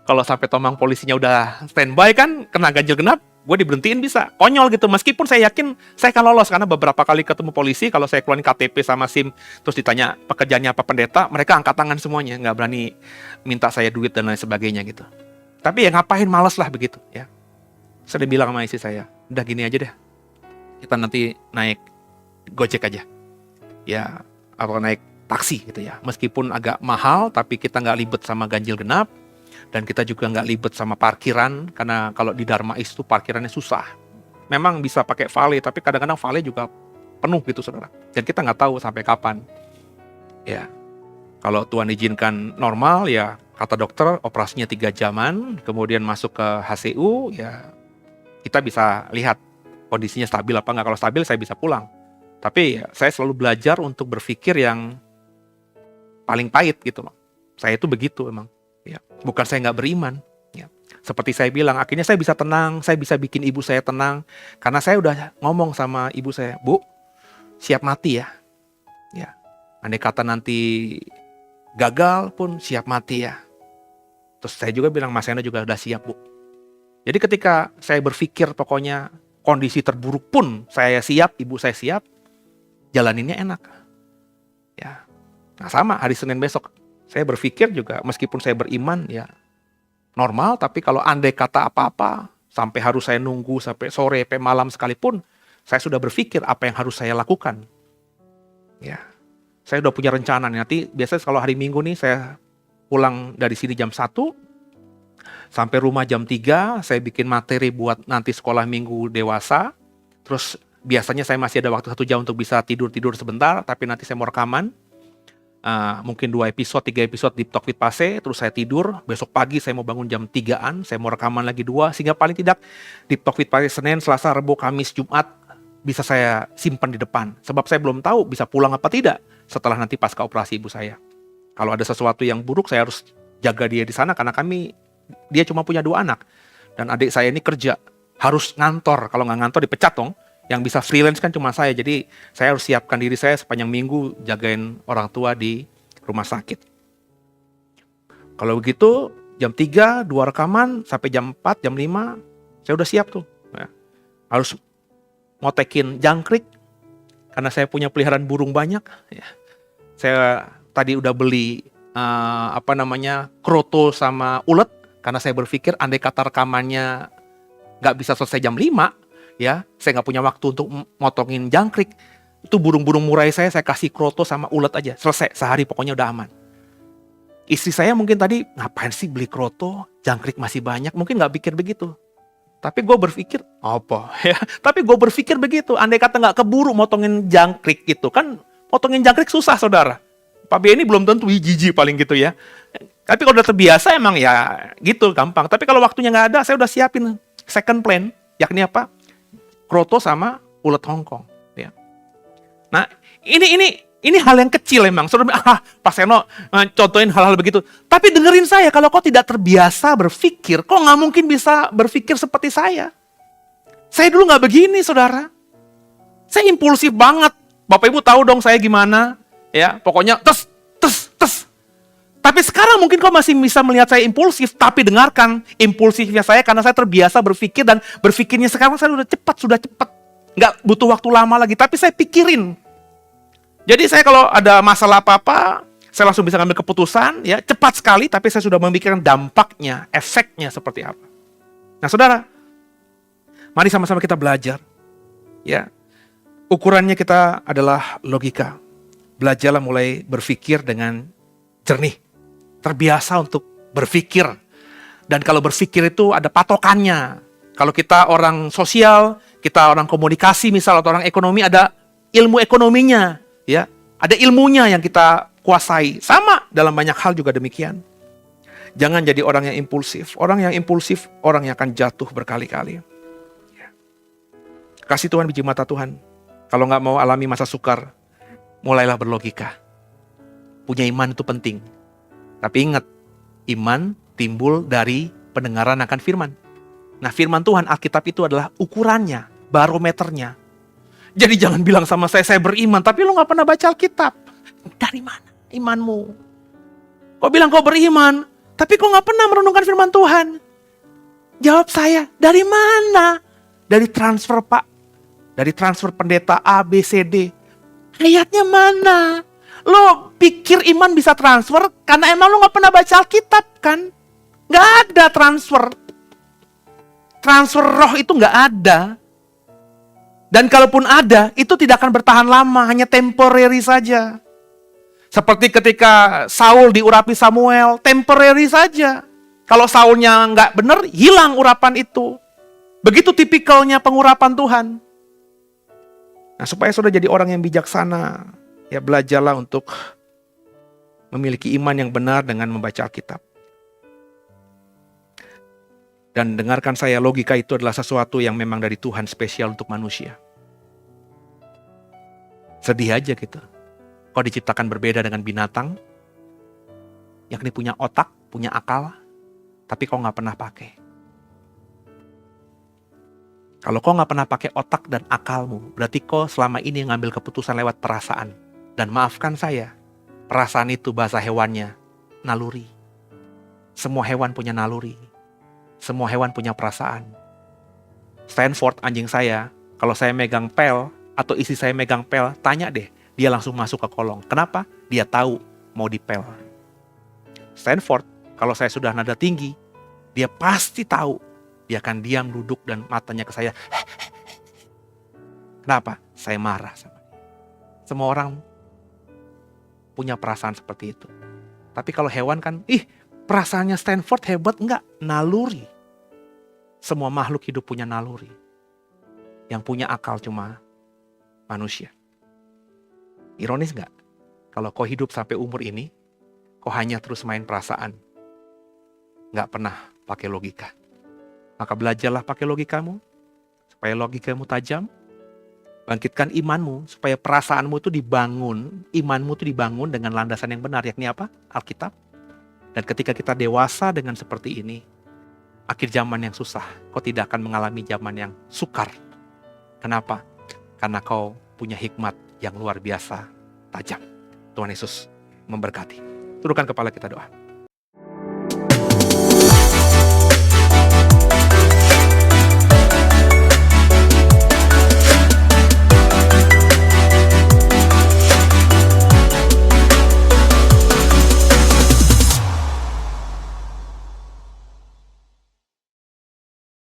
Speaker 2: Kalau sampai Tomang polisinya udah standby kan, kena ganjil genap, Gue diberhentiin bisa, konyol gitu. Meskipun saya yakin saya akan lolos, karena beberapa kali ketemu polisi, kalau saya keluarin KTP sama SIM, terus ditanya pekerjaannya apa pendeta, mereka angkat tangan semuanya, nggak berani minta saya duit dan lain sebagainya gitu. Tapi ya ngapain, males lah begitu ya. Saya udah bilang sama istri saya, udah gini aja deh, kita nanti naik Gojek aja. Ya, atau naik taksi gitu ya. Meskipun agak mahal, tapi kita nggak libet sama ganjil genap. Dan kita juga nggak libet sama parkiran, karena kalau di Darmais itu parkirannya susah. Memang bisa pakai valet, tapi kadang-kadang valet juga penuh gitu saudara. Dan kita nggak tahu sampai kapan. Ya, kalau Tuhan izinkan normal ya, kata dokter operasinya 3 jaman, kemudian masuk ke HCU, ya kita bisa lihat kondisinya stabil apa nggak. Kalau stabil saya bisa pulang. Tapi ya, saya selalu belajar untuk berpikir yang paling pahit gitu loh. Saya itu begitu emang. Ya, bukan saya nggak beriman. Ya. Seperti saya bilang, akhirnya saya bisa tenang, saya bisa bikin ibu saya tenang. Karena saya udah ngomong sama ibu saya, Bu, siap mati ya. Ya. Andai kata nanti gagal pun siap mati ya. Terus saya juga bilang, Mas Eno juga udah siap, Bu. Jadi ketika saya berpikir pokoknya kondisi terburuk pun saya siap, ibu saya siap, jalaninnya enak. Ya. Nah sama, hari Senin besok. Saya berpikir juga, meskipun saya beriman, ya normal, tapi kalau andai kata apa-apa, sampai harus saya nunggu sampai sore, sampai malam sekalipun, saya sudah berpikir apa yang harus saya lakukan. Ya, saya udah punya rencana nih. Nanti biasanya kalau hari Minggu nih, saya pulang dari sini jam 1, sampai rumah jam 3, saya bikin materi buat nanti sekolah minggu dewasa. Terus biasanya saya masih ada waktu 1 jam untuk bisa tidur-tidur sebentar, tapi nanti saya mau rekaman. Mungkin 2 episode, 3 episode Deep Talk with Pase, terus saya tidur, besok pagi saya mau bangun jam 3-an, saya mau rekaman lagi 2, sehingga paling tidak Deep Talk with Pase Senin, Selasa, Rabu, Kamis, Jumat bisa saya simpan di depan. Sebab saya belum tahu bisa pulang apa tidak setelah nanti pasca operasi ibu saya. Kalau ada sesuatu yang buruk, saya harus jaga dia di sana, karena dia cuma punya 2 anak. Dan adik saya ini kerja, harus ngantor, kalau nggak ngantor dipecat dong. Yang bisa freelance kan cuma saya, jadi saya harus siapkan diri saya sepanjang minggu jagain orang tua di rumah sakit. Kalau begitu, jam 3, 2 rekaman, sampai jam 4, jam 5, saya udah siap tuh. Ya. Harus ngotekin jangkrik, karena saya punya peliharaan burung banyak. Ya. Saya tadi udah beli kroto sama ulet, karena saya berpikir andai kata rekamannya nggak bisa selesai jam 5, ya, saya nggak punya waktu untuk motongin jangkrik. Itu burung-burung murai saya kasih kroto sama ulet aja. Selesai, sehari pokoknya udah aman. Istri saya mungkin tadi, ngapain sih beli kroto, jangkrik masih banyak. Mungkin nggak pikir begitu. Tapi gue berpikir, apa ya? Tapi gue berpikir begitu, andai kata nggak keburu motongin jangkrik itu. Kan motongin jangkrik susah saudara. Pak Benny belum tentu jijik paling gitu ya. Tapi kalau udah terbiasa emang ya gitu, gampang. Tapi kalau waktunya nggak ada, saya udah siapin second plan. Yakni apa? Kroto sama ulet Hongkong, ya. Nah, ini hal yang kecil emang. Saudara, Pak Seno contohin hal-hal begitu. Tapi dengerin saya, kalau kau tidak terbiasa berpikir, kau nggak mungkin bisa berpikir seperti saya. Saya dulu nggak begini, saudara. Saya impulsif banget. Bapak Ibu tahu dong saya gimana, ya. Pokoknya tes. Tapi sekarang mungkin kau masih bisa melihat saya impulsif, tapi dengarkan impulsifnya saya karena saya terbiasa berpikir, dan berpikirnya sekarang saya sudah cepat. Nggak butuh waktu lama lagi, tapi saya pikirin. Jadi saya kalau ada masalah apa-apa, saya langsung bisa ngambil keputusan, ya cepat sekali, tapi saya sudah memikirkan dampaknya, efeknya seperti apa. Nah saudara, mari sama-sama kita belajar. Ya, ukurannya kita adalah logika. Belajarlah mulai berpikir dengan jernih. Terbiasa untuk berpikir. Dan kalau berpikir itu ada patokannya. Kalau kita orang sosial, kita orang komunikasi misal, atau orang ekonomi, ada ilmu ekonominya. Ya, ada ilmunya yang kita kuasai. Sama dalam banyak hal juga demikian. Jangan jadi orang yang impulsif. Orang yang impulsif, orang yang akan jatuh berkali-kali. Ya. Kasih Tuhan biji mata Tuhan. Kalau nggak mau alami masa sukar, mulailah berlogika. Punya iman itu penting. Tapi ingat, iman timbul dari pendengaran akan firman. Nah, firman Tuhan, Alkitab itu adalah ukurannya, barometernya. Jadi jangan bilang sama saya beriman, tapi lo gak pernah baca Alkitab. Dari mana imanmu? Kau bilang kau beriman, tapi kau gak pernah merenungkan firman Tuhan. Jawab saya, dari mana? Dari transfer Pak. Dari transfer pendeta A, B, C, D. Ayatnya mana? Lo pikir iman bisa transfer karena emang lo gak pernah baca Alkitab kan? Gak ada transfer. Transfer roh itu gak ada. Dan kalaupun ada, itu tidak akan bertahan lama, hanya temporary saja. Seperti ketika Saul diurapi Samuel, temporary saja. Kalau Saulnya nggak benar, hilang urapan itu. Begitu tipikalnya pengurapan Tuhan. Nah, supaya saudara jadi orang yang bijaksana, ya belajarlah untuk memiliki iman yang benar dengan membaca Alkitab. Dan dengarkan saya, logika itu adalah sesuatu yang memang dari Tuhan spesial untuk manusia. Sedih aja gitu. Kau diciptakan berbeda dengan binatang, yakni punya otak, punya akal, tapi kau gak pernah pakai. Kalau kau gak pernah pakai otak dan akalmu, berarti kau selama ini ngambil keputusan lewat perasaan. Dan maafkan saya, perasaan itu bahasa hewannya, naluri. Semua hewan punya naluri. Semua hewan punya perasaan. Stanford, anjing saya, kalau saya megang pel, atau istri saya megang pel, tanya deh, dia langsung masuk ke kolong. Kenapa? Dia tahu mau dipel. Stanford, kalau saya sudah nada tinggi, dia pasti tahu. Dia akan diam duduk dan matanya ke saya. Kenapa? Saya marah sama dia. Semua orang punya perasaan seperti itu. Tapi kalau hewan kan, perasaannya Stanford hebat, enggak, naluri. Semua makhluk hidup punya naluri. Yang punya akal cuma manusia. Ironis enggak? Kalau kau hidup sampai umur ini, kau hanya terus main perasaan. Enggak pernah pakai logika. Maka belajarlah pakai logikamu, supaya logikamu tajam. Bangkitkan imanmu, supaya perasaanmu itu dibangun, imanmu itu dibangun dengan landasan yang benar, yakni apa? Alkitab. Dan ketika kita dewasa dengan seperti ini, akhir zaman yang susah, kau tidak akan mengalami zaman yang sukar. Kenapa? Karena kau punya hikmat yang luar biasa tajam. Tuhan Yesus memberkati. Tundukkan kepala kita doa.